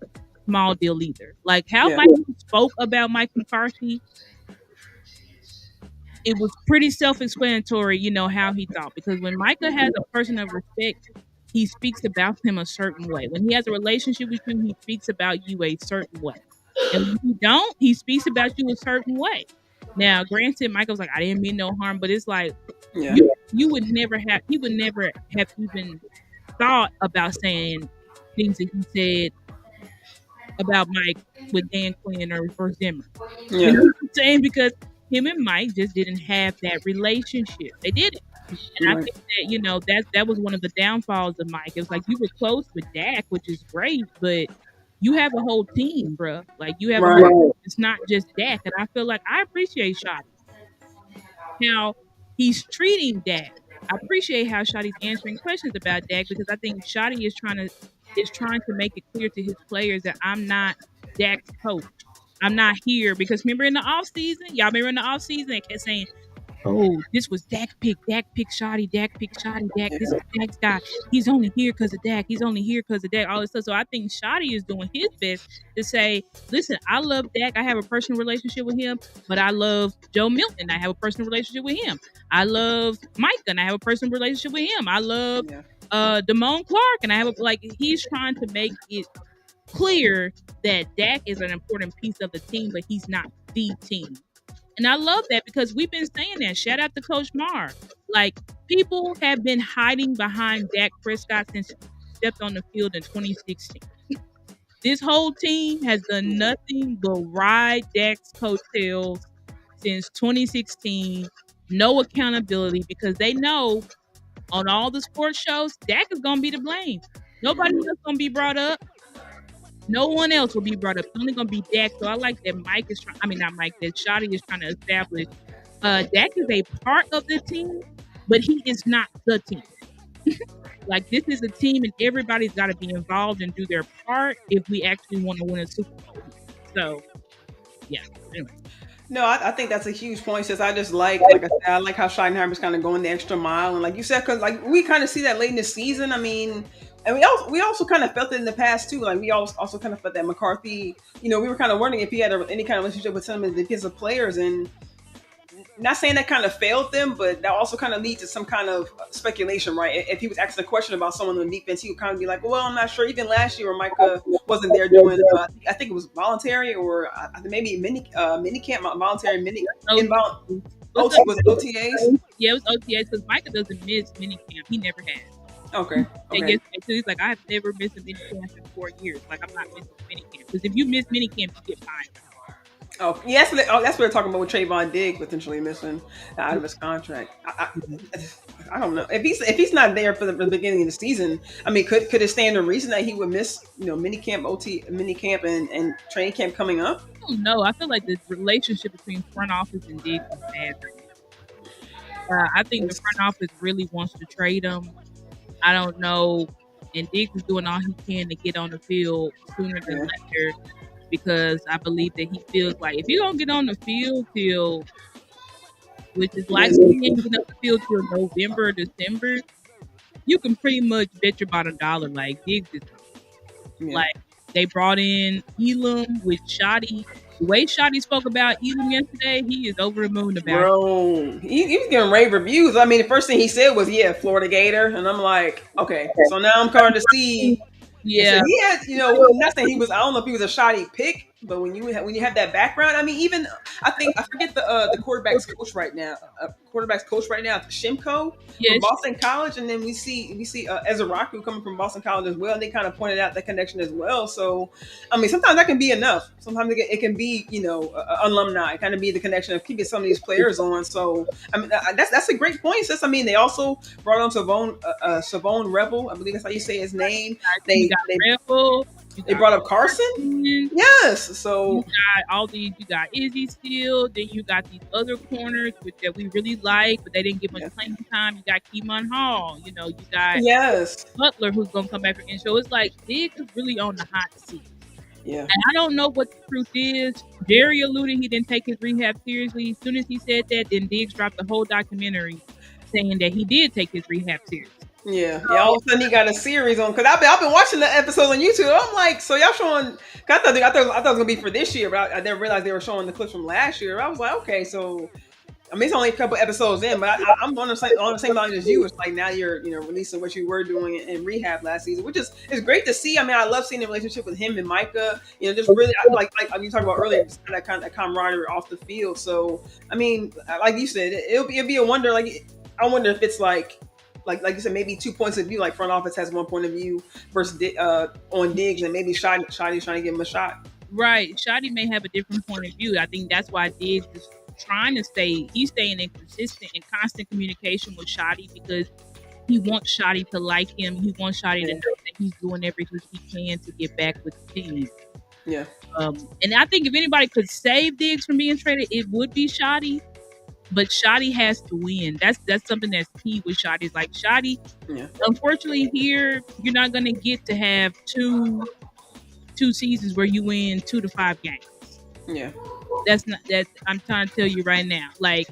small deal either. Like how Yeah. Michael spoke about Mike McCarthy, it was pretty self-explanatory, how he thought. Because when Micah has a person of respect, he speaks about him a certain way. When he has a relationship with you, he speaks about you a certain way. And when he don't, he speaks about you a certain way. Now, granted, Michael's like, I didn't mean no harm, but it's like Yeah. you would never have he would never have even thought about saying things that he said about Mike with Dan Quinn or Zimmer. You Yeah. know what I'm saying? Because him and Mike just didn't have that relationship. They didn't. And I Right. think that, that was one of the downfalls of Mike. It was like you were close with Dak, which is great, but you have a whole team, bro. Like you have a Right. whole it's not just Dak. And I feel like I appreciate Shotty how he's treating Dak. I appreciate how Shotty's answering questions about Dak because I think Shotty is trying to make it clear to his players that I'm not Dak's coach. I'm not here because remember in the offseason, y'all remember in the offseason they kept saying, "Oh, this was Dak pick. Dak pick Shoddy. Dak pick Shoddy. Dak. This is Dak's guy. He's only here because of Dak. He's only here because of Dak." All this stuff. So I think Shoddy is doing his best to say, "Listen, I love Dak. I have a personal relationship with him, but I love Joe Milton. I have a personal relationship with him. I love Mike, and I have a personal relationship with him. I love Yeah. Damone Clark, and I have like he's trying to make it clear that Dak is an important piece of the team, but he's not the team." And I love that because we've been saying that. Shout out to Coach Mar. Like, people have been hiding behind Dak Prescott since he stepped on the field in 2016. This whole team has done nothing but ride Dak's coattails since 2016. No accountability because they know on all the sports shows, Dak is going to be to blame. Nobody else going to be brought up. No one else will be brought up. It's only going to be Dak. So I like that Mike is trying, I mean, not Mike, that Shotty is trying to establish Dak is a part of the team, but he is not the team. Like this is a team, and everybody's got to be involved and do their part if we actually want to win a Super Bowl. So yeah. Anyway. No, I think that's a huge point. Since I just like I said, I like how Schottenheimer's kind of going the extra mile, and like you said, because like we kind of see that late in the season. I mean, and we also kind of felt it in the past too. Like we also kind of felt that McCarthy. We were kind of wondering if he had any kind of relationship with some of the defensive players, and not saying that kind of failed them, but that also kind of leads to some kind of speculation, right? If he was asking a question about someone on defense, he would kind of be like, "Well, I'm not sure." Even last year, when Micah wasn't there doing, I think it was voluntary or maybe mini camp, voluntary mini invol. Was it OTAs? Yeah, it was OTAs because Micah doesn't miss minicamp. He never has. Okay. And Okay. he's like, I've never missed a minicamp in 4 years. Like, I'm not missing minicamp. Because if you miss minicamp, you get fined. Oh, yes. That's what they're talking about with Trayvon Diggs potentially missing out of his contract. I don't know if he's not there for the beginning of the season. I mean, could it stand a reason that he would miss mini camp, mini camp, and training camp coming up? I don't know. I feel like the relationship between front office and Diggs is bad right now. I think the front office really wants to trade him. I don't know. And Diggs is doing all he can to get on the field sooner than later because I believe that he feels like if you don't get on the field till, which is likely he ain't getting on the field till November or December, you can pretty much bet your bottom dollar like Diggs is like they brought in Elam with Shotty. The way Shotty spoke about Elam yesterday, he is over the moon about it. Bro, he was getting rave reviews. I mean, the first thing he said was, "Yeah, Florida Gator," and I'm like, okay. So now I'm coming to see. Yeah, So he had, not saying he was. I don't know if he was a shoddy pick, but when you have that background, I mean, even I forget the quarterback's coach right now. Shimko from yes, Boston College, and then we see Ezraku coming from Boston College as well, and they kind of pointed out that connection as well. So, I mean, sometimes that can be enough. Sometimes it can be alumni, kind of be the connection of keeping some of these players on. So, I mean, that's a great point, sis. I mean, they also brought on Savone Rebel. I believe that's how you say his name. you got Rebel. They brought up Carson. Yes, so you got all these. You got Izzy still. Then you got these other corners that we really like, but they didn't give much playing time. You got Keemon Hall. You got yes, Butler who's gonna come back for in show. It's like Diggs is really on the hot seat. Yeah. And I don't know what the truth is. Jerry alluded he didn't take his rehab seriously. As soon as he said that, then Diggs dropped the whole documentary saying that he did take his rehab seriously. Yeah, yeah. All of a sudden, he got a series on because I've been watching the episodes on YouTube. I'm like, so y'all showing? 'Cause I thought it was gonna be for this year, but I didn't realize they were showing the clips from last year. I was like, okay, so I mean, it's only a couple episodes in, but I'm on the same line as you. It's like now you're releasing what you were doing in rehab last season, which is great to see. I mean, I love seeing the relationship with him and Micah. Just really like you talked about earlier, just that camaraderie off the field. So I mean, like you said, it'll be a wonder. Like I wonder if it's like you said, maybe two points of view. Like front office has one point of view versus on Diggs, and maybe Shotty's trying to give him a shot. Right. Shotty may have a different point of view. I think that's why Diggs is trying to he's staying in consistent and constant communication with Shotty because he wants Shotty to like him. He wants Shotty to know that he's doing everything he can to get back with the team. Yeah. And I think if anybody could save Diggs from being traded, it would be Shotty. But Shotty has to win. That's something that's key with Shotty. It's like Shotty, unfortunately here, you're not gonna get to have two seasons where you win 2 to 5 games. Yeah. That's not that I'm trying to tell you right now. Like,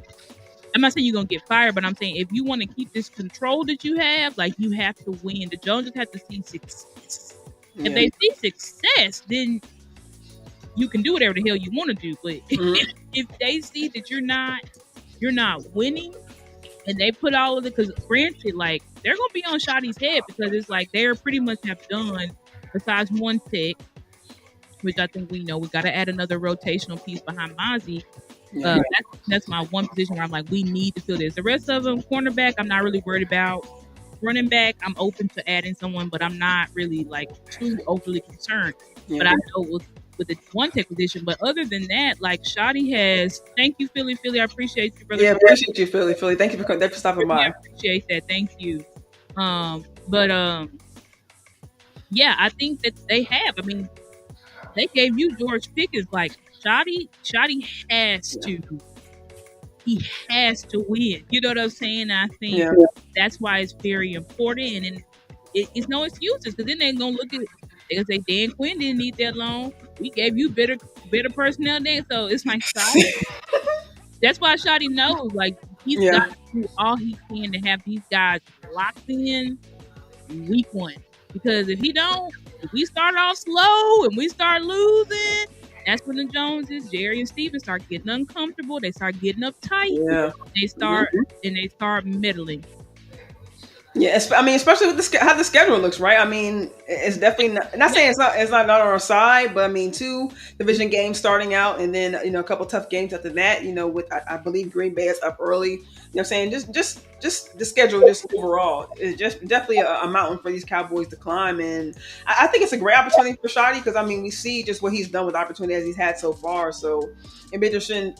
I'm not saying you're gonna get fired, but I'm saying if you want to keep this control that you have, like you have to win. The Joneses have to see success. Yeah. If they see success, then you can do whatever the hell you want to do. But if they see that you're not winning, and they put all of it, because granted, like they're gonna be on Shotty's head because it's like they're pretty much have done besides one pick, which I think we got to add another rotational piece behind Mozzie. Yeah. That's my one position where I'm like, we need to fill this. The rest of them, cornerback, I'm not really worried about. Running back, I'm open to adding someone, but I'm not really like too overly concerned. Yeah. But I know with the one tech position. But other than that, like Shotty has, thank you, Philly. I appreciate you, brother. Yeah, appreciate you, Philly. Thank you for stopping by. I appreciate that. Thank you. Yeah, I think that they have. I mean, they gave you George Pickens. Like Shotty has to. He has to win. You know what I'm saying? I think that's why it's very important, and it's no excuses because then they're gonna look at it. They're gonna say Dan Quinn didn't need that long. We gave you better personnel then, so it's like that's why Shotty knows. Like he's got to do all he can to have these guys locked in week 1. Because if we start off slow and we start losing, that's when the Joneses, Jerry and Steven, start getting uncomfortable. They start getting uptight. Yeah. They start meddling. Yeah, I mean, especially with how the schedule looks, right? I mean, it's definitely not saying it's not on our side, but I mean, 2 division games starting out, and then a couple tough games after that. With I believe Green Bay is up early. You know what I'm saying? Just the schedule, just overall, is just definitely a mountain for these Cowboys to climb, and I think it's a great opportunity for Shotty because I mean, we see just what he's done with opportunities he's had so far. So it'd be interesting,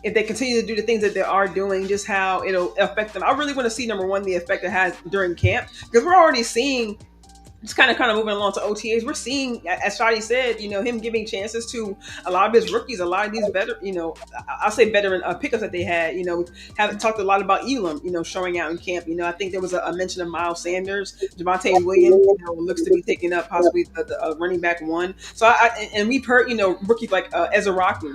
if they continue to do the things that they are doing, just how it'll affect them. I really want to see, number one, the effect it has during camp, because we're already seeing, just kind of moving along to OTAs. We're seeing, as Shotty said, him giving chances to a lot of his rookies, a lot of these I'll say veteran pickups that they had. Haven't talked a lot about Elam, showing out in camp. I think there was a mention of Miles Sanders, Javonte Williams, looks to be taking up possibly the running back 1. So and we've heard, rookies like Ezra Rocky,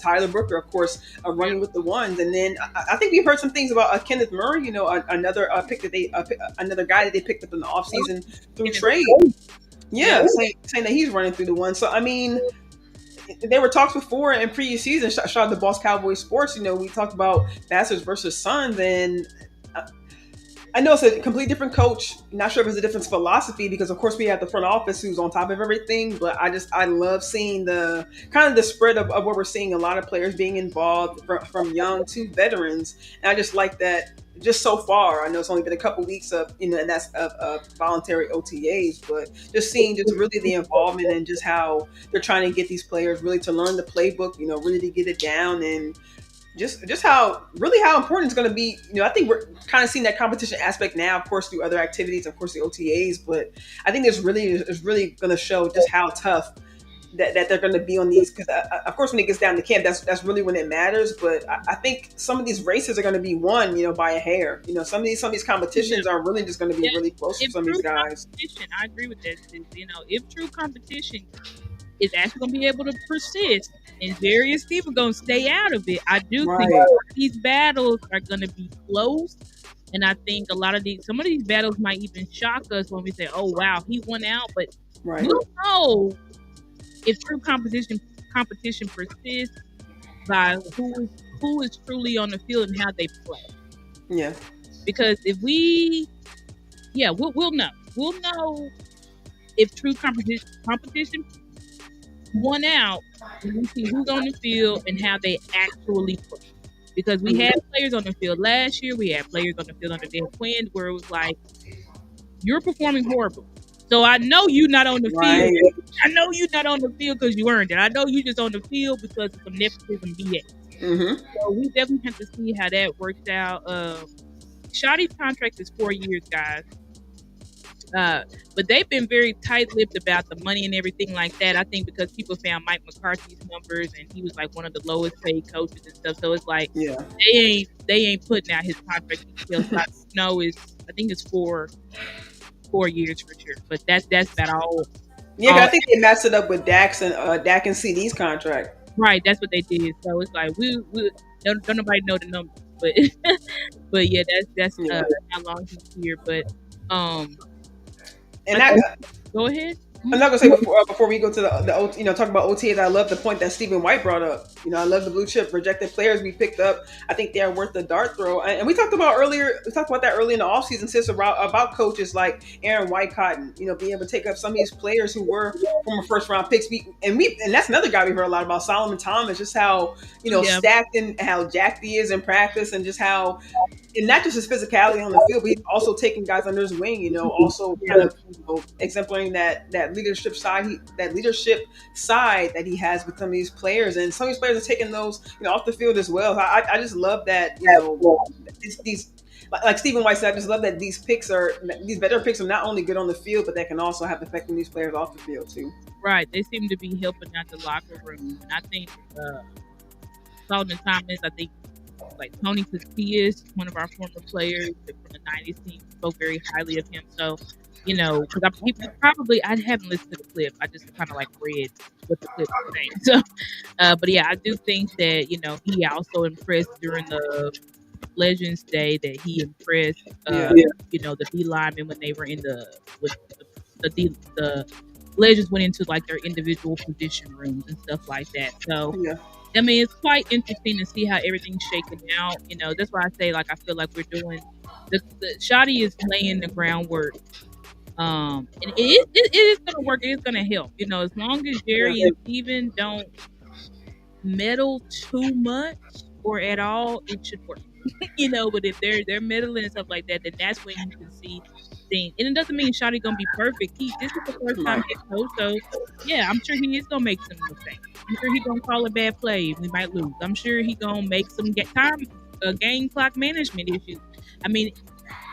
Tyler Booker, of course, running with the ones, and then I think we've heard some things about Kenneth Murray, another pick that another guy that they picked up in the offseason through trade. Yeah, saying that he's running through the one. So I mean, there were talks before in previous seasons. Shout out to Boss Cowboys Sports. We talked about Bastards versus Sons, and I know it's a completely different coach. Not sure if it's a different philosophy because, of course, we have the front office who's on top of everything. But I love seeing the kind of the spread of what we're seeing. A lot of players being involved from young to veterans, and I just like that. Just so far, I know it's only been a couple weeks of, and that's of voluntary OTAs, but just seeing just really the involvement and just how they're trying to get these players really to learn the playbook, really to get it down, and just how important it's going to be. I think we're kind of seeing that competition aspect now, of course, through other activities, of course, the OTAs, but I think is really going to show just how tough that they're going to be on these, because of course when it gets down to camp, that's really when it matters. But I think some of these races are going to be won, by a hair. Some of these competitions are really just going to be really close for some of these guys. I agree with that. If true competition is actually going to be able to persist, and Jerry and Steve are going to stay out of it. I do think Right. these battles are going to be close, and I think a lot of some of these battles might even shock us when we say, "Oh wow, he won out," but Right. we'll know if true competition persists by who is truly on the field and how they play. Yeah. Because if we'll know. We'll know if true competition won out when we see who's on the field and how they actually play. Because we had players on the field last year, we had players on the field under Dan Quinn where it was like, you're performing horrible. So I know you're not on the field. Right. I know you're not on the field because you earned it. I know you're just on the field because of some nepotism BS. Mm-hmm. So we definitely have to see how that works out. Shotty's contract is 4 years, guys. But they've been very tight-lipped about the money and everything like that. I think because people found Mike McCarthy's numbers and he was like one of the lowest paid coaches and stuff. So it's like Yeah. they ain't putting out his contract details. I think it's 4 years for sure. But that's about all. Yeah, 'cause I think they matched it up with Dak and CD's contract. Right, that's what they did. So it's like we don't nobody know the numbers, but but yeah, that's how long he's here. But And that, go ahead. I'm not gonna say before we go to the talk about OTAs. I love the point that Stephen White brought up. I love the blue chip rejected players we picked up. I think they are worth the dart throw. And we talked about that early in the offseason, sis, about coaches like Aaron Whitecotton. Being able to take up some of these players who were former first round picks. And that's another guy we heard a lot about, Solomon Thomas. Just how stacked and how jacked he is in practice, and just how. And not just his physicality on the field, but he's also taking guys under his wing. Also kind of exemplaring that leadership side that he has with some of these players, and some of these players are taking those off the field as well. I just love that these like Stephen White said. I just love that these veteran picks are not only good on the field, but they can also have effect on these players off the field too. Right, they seem to be helping out the locker room, and I think Solomon Thomas. I think. Like Tony Casillas, one of our former players from the '90s team, spoke very highly of him. So, because I haven't listened to the clip. I just kind of like read what the clip was saying. So, but yeah, I do think that he also impressed during the Legends Day. That he impressed, the D linemen when they were in the Legends went into like their individual position rooms and stuff like that. So. Yeah. I mean, it's quite interesting to see how everything's shaking out. That's why I say, like, I feel like we're doing the Shotty is laying the groundwork. And it is going to work. It is going to help. As long as Jerry and Steven don't meddle too much or at all, it should work. But if they're meddling and stuff like that, then that's when you can see things. And it doesn't mean Shotty gonna be perfect. This is the first time head coach, so yeah, I'm sure he is gonna make some mistakes. I'm sure he's gonna call a bad play. We might lose. I'm sure he's gonna make some game clock management issues. I mean,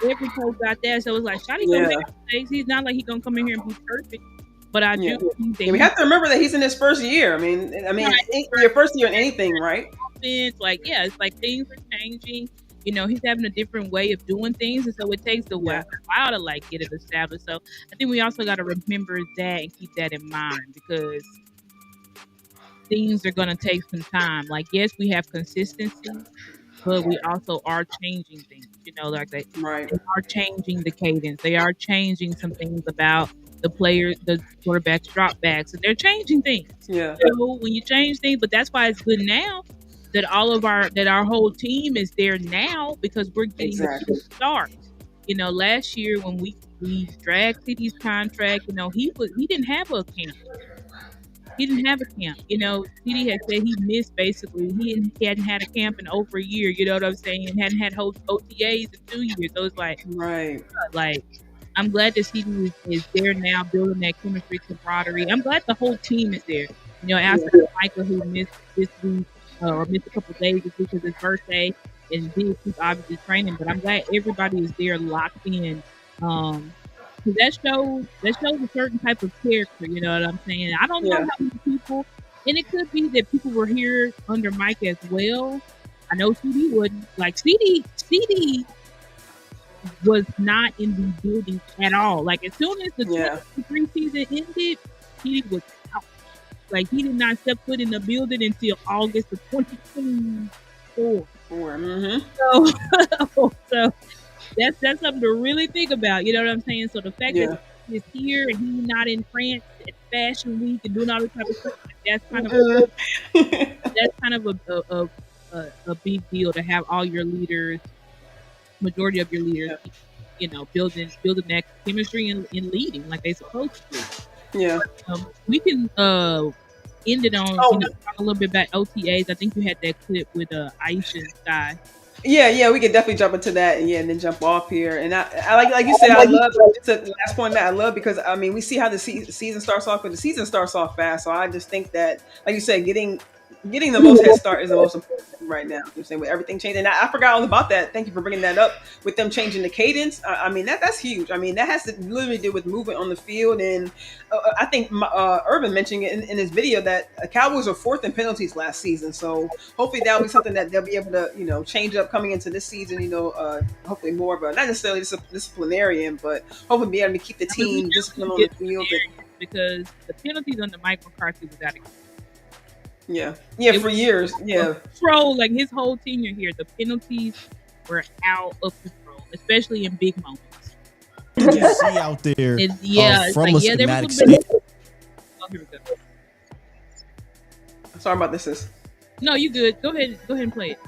every coach got that, so it's like Shotty gonna make mistakes. He's not like he's gonna come in here and be perfect. But I do think that we have to remember that he's in his first year. I mean, your first year in anything, right? It's like things are changing. He's having a different way of doing things, and so it takes a while to like get it established. So I think we also got to remember that and keep that in mind, because things are going to take some time. Like, yes, we have consistency, but we also are changing things. Like they are changing the cadence. They are changing some things about the players, the quarterbacks, dropbacks, and they're changing things. Yeah. So when you change things, but that's why it's good now that our whole team is there now, because we're getting the stars. Last year when we dragged CD's contract, he didn't have a camp. He didn't have a camp. CD had said he missed basically. He hadn't had a camp in over a year. You know what I'm saying? And hadn't had OTAs in 2 years. So it's like, like, I'm glad that CD is there now, building that chemistry, camaraderie. I'm glad the whole team is there. Outside of Michael, who missed this week or missed a couple of days this week because his birthday, and did keep obviously training. But I'm glad everybody is there, locked in. Because that shows a certain type of character. You know what I'm saying? I don't know how many people, and it could be that people were here under Mike as well. I know CD wouldn't. Like CD was not in the building at all. Like as soon as the 23 season ended, CD was out. Like he did not step foot in the building until August of 2024. Mm-hmm. So, so that's something to really think about. You know what I'm saying? So the fact that Yeah. he's here and he's not in France at Fashion Week and doing all this type of stuff, like, Mm-mm. that's kind of a big deal to have all your leaders, majority of your leaders, Yeah. building that chemistry and leading like they supposed to do. Yeah. We can end it on Oh, talk a little bit about OTAs. I think you had that clip with Aisha and Sky. yeah, we could definitely jump into that, and yeah, and then jump off here. And I like you said, I love just the last point that I love because I mean we see how the season starts off, but the season starts off fast. So I just think that, like you said, getting the most head start is the most important thing right now. You're saying with everything changing, and I forgot all about that. Thank you for bringing that up with them changing the cadence. I mean that's huge. I mean that has to literally do with movement on the field, and I think Urban mentioned it in his video that Cowboys were fourth in penalties last season. So hopefully that'll be something that they'll be able to change up coming into this season. Hopefully more of a not necessarily disciplinarian, but hopefully be able to keep the I mean, we team know disciplined we on the get field. because the penalties under Mike McCarthy was out of Yeah, for years. Yeah, control. Like his whole tenure here, the penalties were out of control, especially in big moments. Did you see out there It's from like, a there was schematic a little bit. standpoint? Oh, here we go. sorry about this. Sis. No, you good. Go ahead and play it.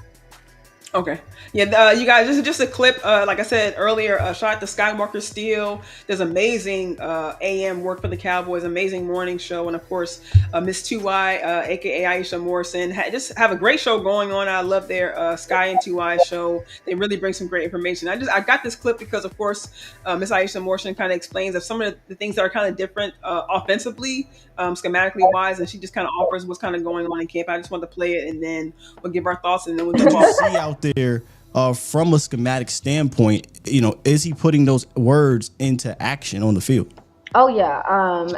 Okay. Yeah, you guys, this is just a clip. Like I said earlier, shot at the Skywalker Steel. There's amazing AM work for the Cowboys, amazing morning show. And of course, Miss 2Y, aka Aisha Morrison, just have a great show going on. I love their Sky and 2Y show. They really bring some great information. I got this clip because, of course, Miss Aisha Morrison kind of explains of some of the things that are kind of different offensively, schematically wise. And she just kind of offers what's kind of going on in camp. I just want to play it and then we'll give our thoughts and then we'll Did jump you off. see out there from a schematic standpoint? Is he putting those words into action on the field? Oh yeah.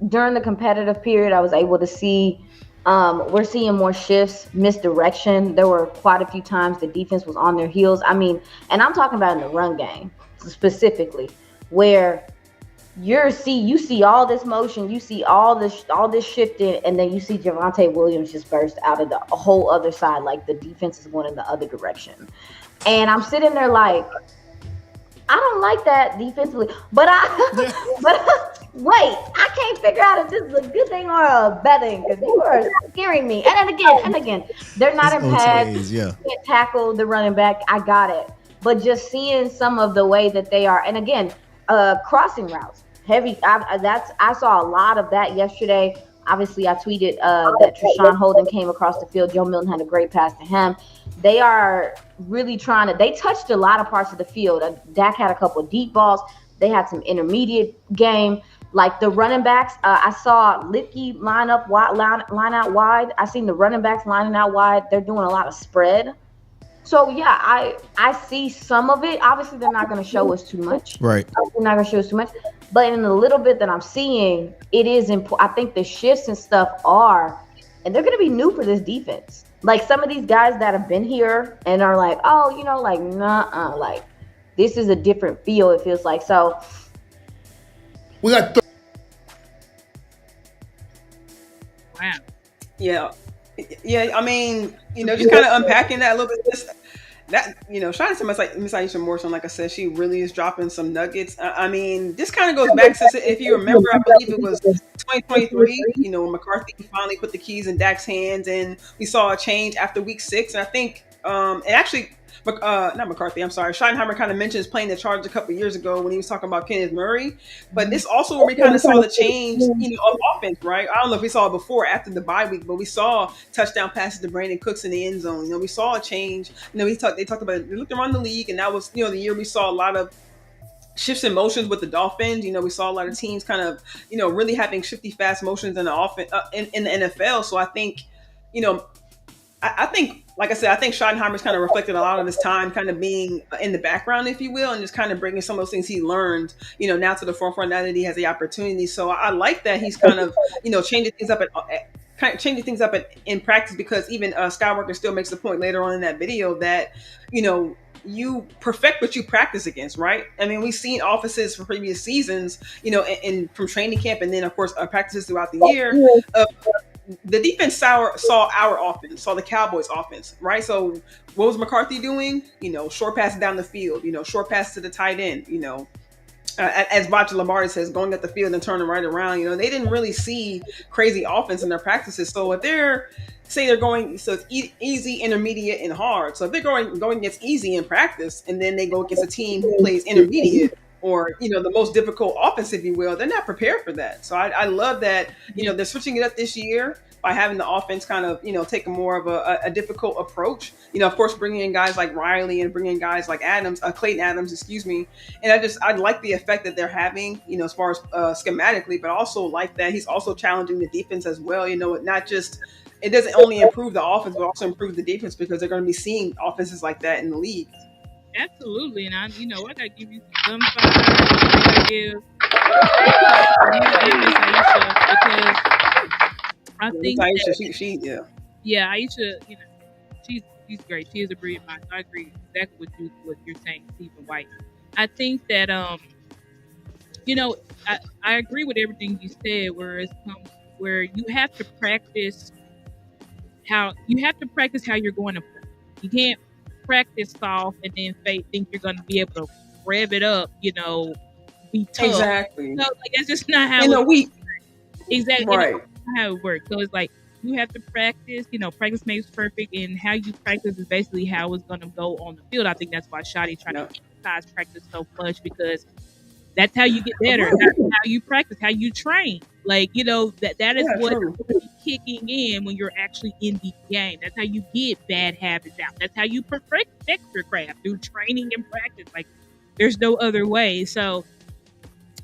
During the competitive period, I was able to see we're seeing more shifts, misdirection. There were quite a few times the defense was on their heels. I mean, and I'm talking about in the run game specifically, where you see all this motion, you see all this shifting, and then you see Javonte Williams just burst out of the whole other side, like the defense is going in the other direction. And I'm sitting there like, I don't like that defensively, but wait, I can't figure out if this is a good thing or a bad thing because you are scaring me. And again, they're not in pads. Yeah. Can't tackle the running back. I got it, but just seeing some of the way that they are, and again, crossing routes. Heavy. I saw a lot of that yesterday. Obviously, I tweeted that Treshaun Holden came across the field. Joe Milton had a great pass to him. They are really trying to. They touched a lot of parts of the field. Dak had a couple of deep balls. They had some intermediate game. Like the running backs, I saw Lipke line out wide. I seen the running backs lining out wide. They're doing a lot of spread. So yeah, I see some of it. Obviously, they're not going to show us too much. Right. They're not going to show us too much. But in the little bit that I'm seeing, it is important. I think the shifts and stuff and they're going to be new for this defense. Like some of these guys that have been here and are like, oh, like nah, like this is a different feel. It feels like so. We got Wow. Yeah. I mean, just kind of unpacking that a little bit. Shout out to Miss Aisha Morrison. Like I said, she really is dropping some nuggets. I mean, this kind of goes back to, if you remember, I believe it was 2023. When McCarthy finally put the keys in Dak's hands, and we saw a change after week 6. And I think, and actually, not McCarthy. I'm sorry. Schottenheimer kind of mentions playing the Chargers a couple of years ago when he was talking about Kenneth Murray. But this also where we kind of saw the change, of offense, right? I don't know if we saw it before or after the bye week, but we saw touchdown passes to Brandon Cooks in the end zone. We saw a change. They talked about it. They looked around the league, and that was the year we saw a lot of shifts in motions with the Dolphins. We saw a lot of teams kind of really having shifty, fast motions in the offense in the NFL. So I think I think, like I said, I think Schottenheimer's kind of reflected a lot of his time kind of being in the background, if you will, and just kind of bringing some of those things he learned, now to the forefront now that he has the opportunity. So I like that he's kind of, changing things up in practice, because even Skywalker still makes the point later on in that video that, you perfect what you practice against, right? I mean, we've seen offenses from previous seasons, and from training camp, and then of course practices throughout the year. Uh, the defense saw our offense, saw the Cowboys offense, right? So what was McCarthy doing? Short passes down the field, short passes to the tight end, as Bocce Lombardi says, going up the field and turning right around. They didn't really see crazy offense in their practices. So if they're going, so it's easy, intermediate, and hard. So if they're going against easy in practice, and then they go against a team who plays intermediate, or the most difficult offense, if you will, they're not prepared for that. So I love that they're switching it up this year by having the offense kind of take a more of a difficult approach. Of course, bringing in guys like Riley and bringing in guys like Clayton Adams, excuse me. And I like the effect that they're having, as far as schematically, but also like that he's also challenging the defense as well. It doesn't only improve the offense, but also improve the defense, because they're going to be seeing offenses like that in the league. Absolutely, and I gotta give you some thumbs up. I gotta give you and Miss Aisha, because I think Aisha, she yeah, Aisha, she's great. She is a brilliant mind. I agree exactly what you're saying, Stephen White. I think that I agree with everything you said. Where you have to practice how you're going to play. You can't practice soft and then think you're going to be able to rev it up. Be tough. Exactly. No, like that's just not how. In a week. Exactly. Right. That's not how it works. So it's like you have to practice. Practice makes perfect, and how you practice is basically how it's going to go on the field. I think that's why Shotty trying to emphasize practice so much, because that's how you get better. That's how you practice, how you train. That is what is kicking in when you're actually in the game. That's how you get bad habits out. That's how you perfect your craft, through training and practice. Like, there's no other way. So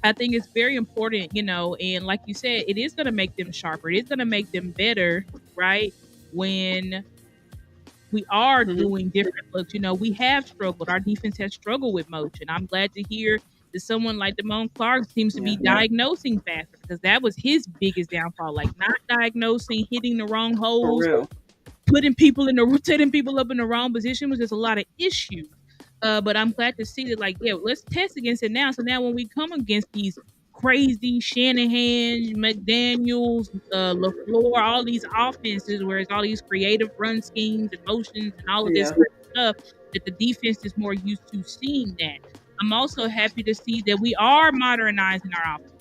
I think it's very important, and like you said, it is going to make them sharper. It is going to make them better, right? When we are doing different looks. We have struggled. Our defense has struggled with motion. I'm glad to hear that someone like Damone Clark seems to be diagnosing faster, because that was his biggest downfall. Like, not diagnosing, hitting the wrong holes, putting people up in the wrong position was just a lot of issues. But I'm glad to see that, let's test against it now. So now when we come against these crazy Shanahan, McDaniels, LaFleur, all these offenses where it's all these creative run schemes and motions and all of this stuff, that the defense is more used to seeing that. I'm also happy to see that we are modernizing our offense.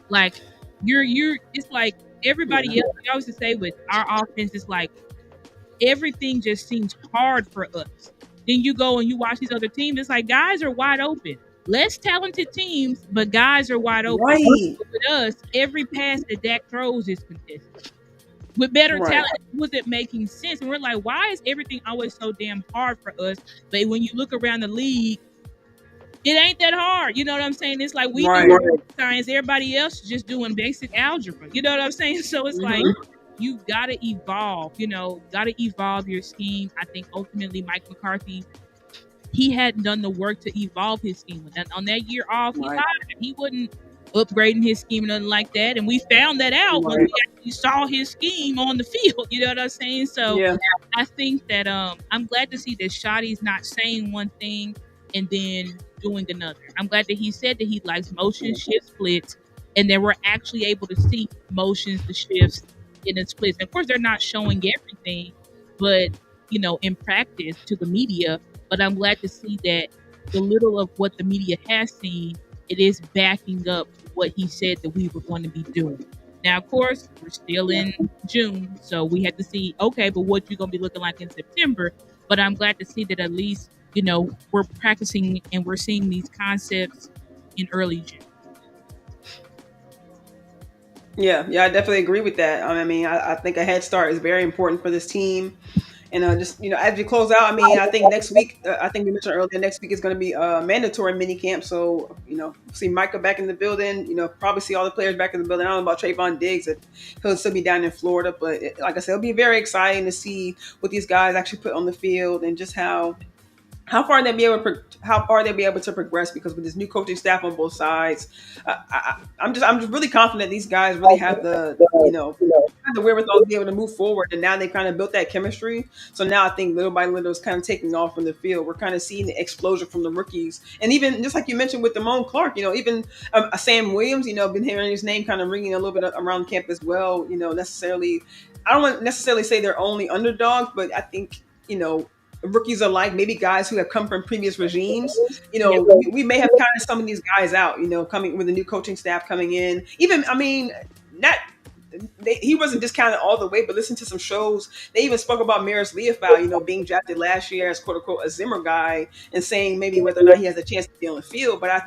Like, it's like everybody else. I always say with our offense, it's like everything just seems hard for us. Then you go and you watch these other teams. It's like guys are wide open. Less talented teams, but guys are wide open. Right. With us, every pass that Dak throws is contested. With better talent, it wasn't making sense. And we're like, why is everything always so damn hard for us? But when you look around the league, it ain't that hard. You know what I'm saying? It's like we do science. Everybody else is just doing basic algebra. You know what I'm saying? So it's like, you got to evolve. Got to evolve your scheme. I think ultimately Mike McCarthy, he hadn't done the work to evolve his scheme. On that year off, he wasn't upgrading his scheme or nothing like that. And we found that out when we actually saw his scheme on the field. You know what I'm saying? So I think that I'm glad to see that Shotty's not saying one thing and then doing another. I'm glad that he said that he likes motion, shift, splits, and that we're actually able to see motions, the shifts, in the splits. And of course, they're not showing everything, but in practice to the media. But I'm glad to see that the little of what the media has seen, it is backing up what he said that we were going to be doing. Now, of course, we're still in June, so we have to see, okay, but what you're going to be looking like in September. But I'm glad to see that at least, we're practicing and we're seeing these concepts in early June. Yeah, I definitely agree with that. I mean, I think a head start is very important for this team. And as we close out, I mean, I think next week, I think we mentioned earlier, next week is going to be a mandatory mini camp. So, see Micah back in the building, probably see all the players back in the building. I don't know about Trayvon Diggs, if he'll still be down in Florida. But like I said, it'll be very exciting to see what these guys actually put on the field and just how how far they be able to progress, because with this new coaching staff on both sides, I'm just really confident these guys really have the, have the wherewithal to be able to move forward. And now they kind of built that chemistry. So now I think little by little it's kind of taking off from the field. We're kind of seeing the explosion from the rookies, and even just like you mentioned with Damone Clark, even Sam Williams, been hearing his name kind of ringing a little bit around camp as well. Necessarily, I don't want to necessarily say they're only underdogs, but I think rookies alike, maybe guys who have come from previous regimes, Yeah. we may have counted some of these guys out, coming with the new coaching staff coming in. Even, I mean, not he wasn't discounted all the way, but listen to some shows. They even spoke about Maris Leofau, being drafted last year as quote unquote a Zimmer guy, and saying maybe whether or not he has a chance to be on the field. But I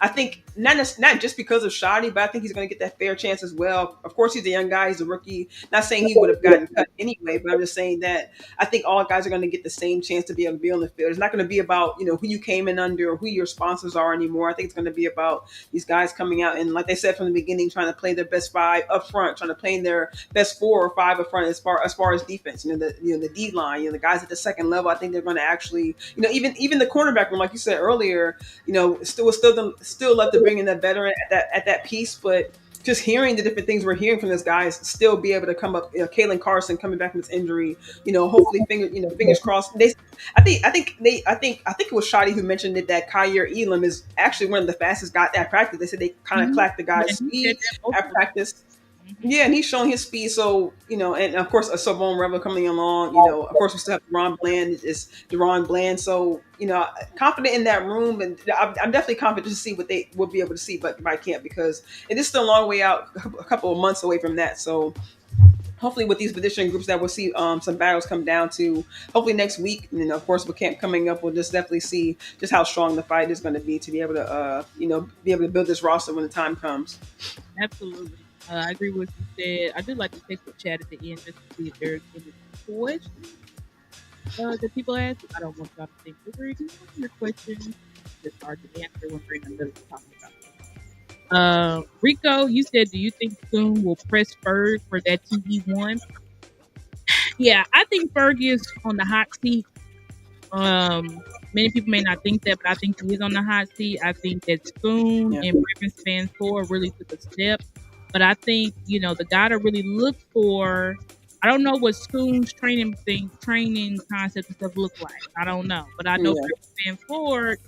think not just because of Shoddy, but I think he's going to get that fair chance as well. Of course, he's a young guy, he's a rookie. Not saying he would have gotten cut anyway, but I'm just saying that I think all guys are going to get the same chance to be able to be on the field. It's not going to be about who you came in under or who your sponsors are anymore. I think it's going to be about these guys coming out and, like they said from the beginning, trying to play their best five up front, trying to play in their best 4 or 5 up front as far as defense. The D line, the guys at the second level. I think they're going to actually, even the cornerback room, like you said earlier, still love to bring in that veteran at that piece, but just hearing the different things we're hearing from this guys, still be able to come up. Kalen Carson coming back from his injury. Hopefully, fingers crossed. I think it was Shotty who mentioned it, that Kyer Elam is actually one of the fastest guys at practice. They said they kind of clacked the guy's speed at practice. Yeah, and he's showing his speed. So, and of course, a Savon Rebel coming along. Of course, we still have Deron Bland. So, confident in that room, and I'm definitely confident to see what they will be able to see, but I can't, because it is still a long way out, a couple of months away from that. So, hopefully, with these position groups, that we'll see some battles come down to hopefully next week, and then of course with camp coming up, we'll just definitely see just how strong the fight is going to be to be able to be able to build this roster when the time comes. Absolutely. I agree with what you said. I do like to take the chat at the end just to see if there's any questions that people ask. I don't want y'all to think we're ignoring your questions. It's hard to answer when we're in the middle of talking about it. Rico, you said, do you think Spoon will press Ferg for that 2v1? Yeah, I think Ferg is on the hot seat. Many people may not think that, but I think he is on the hot seat. I think that Spoon and Ravens fans 4 really took a step. But I think, the guy to really look for, I don't know what Spoon's training concept and stuff look like. I don't know. But I know Fan Ford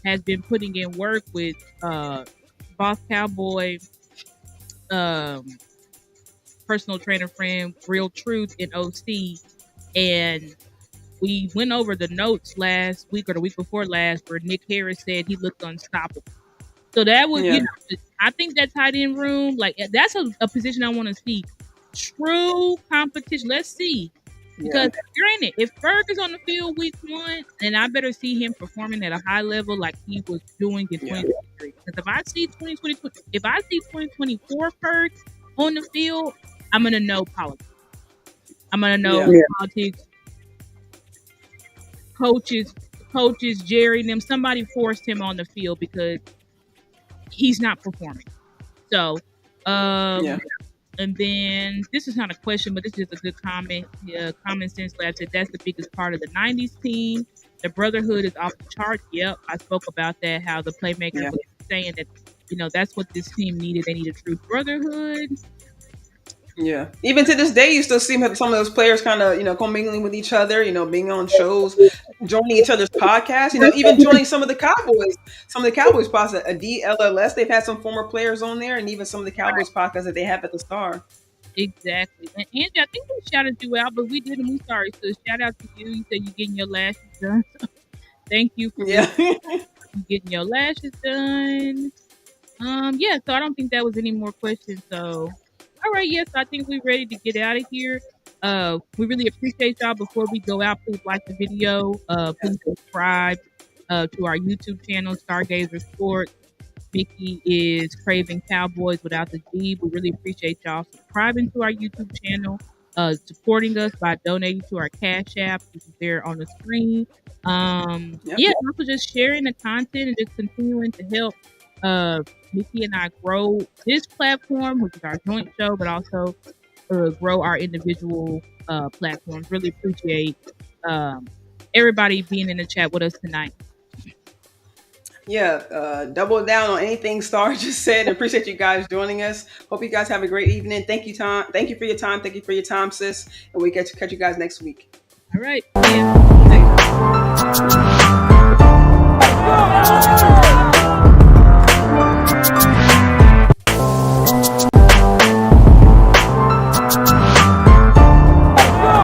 has been putting in work with Boss Cowboy, personal trainer friend, Real Truth in OC. And we went over the notes last week or the week before last where Nick Harris said he looked unstoppable. So that was, I think that tight end room, like that's a position I want to see. True competition. Let's see. Because granted, if Ferg is on the field week 1, then I better see him performing at a high level like he was doing in 2023. Because if I see 2024 Ferg on the field, I'm gonna know politics. I'm gonna know politics. Coaches, Jerry, them, somebody forced him on the field because he's not performing. So, and then this is not a question, but this is a good comment. Common Sense Lab said that's the biggest part of the 90s team. The brotherhood is off the chart. Yep, I spoke about that, how the playmakers were saying that, that's what this team needed. They need a true brotherhood. Yeah. Even to this day, you still see some of those players kind of, commingling with each other, being on shows, joining each other's podcasts, even joining some of the Cowboys podcasts, a DLLS. They've had some former players on there, and even some of the Cowboys podcasts that they have at the Star. Exactly. And Angie, I think we shouted you out, but we didn't. We sorry. So shout out to you. You said you're getting your lashes done. So thank you for getting your lashes done. So I don't think that was any more questions. So all right, yes, I think we're ready to get out of here. We really appreciate y'all. Before we go out, please like the video. Please subscribe to our YouTube channel, Stargazer Sports. Mickey is Craving Cowboys without the G. We really appreciate y'all subscribing to our YouTube channel, supporting us by donating to our Cash App, which is there on the screen. Also just sharing the content and just continuing to help Mickey and I grow this platform, which is our joint show, but also grow our individual platforms. Really appreciate everybody being in the chat with us tonight. Yeah, double down on anything Star just said. And appreciate you guys joining us. Hope you guys have a great evening. Thank you, Tom. Thank you for your time. Thank you for your time, sis. And we get to catch you guys next week. All right. Yeah. Thank you.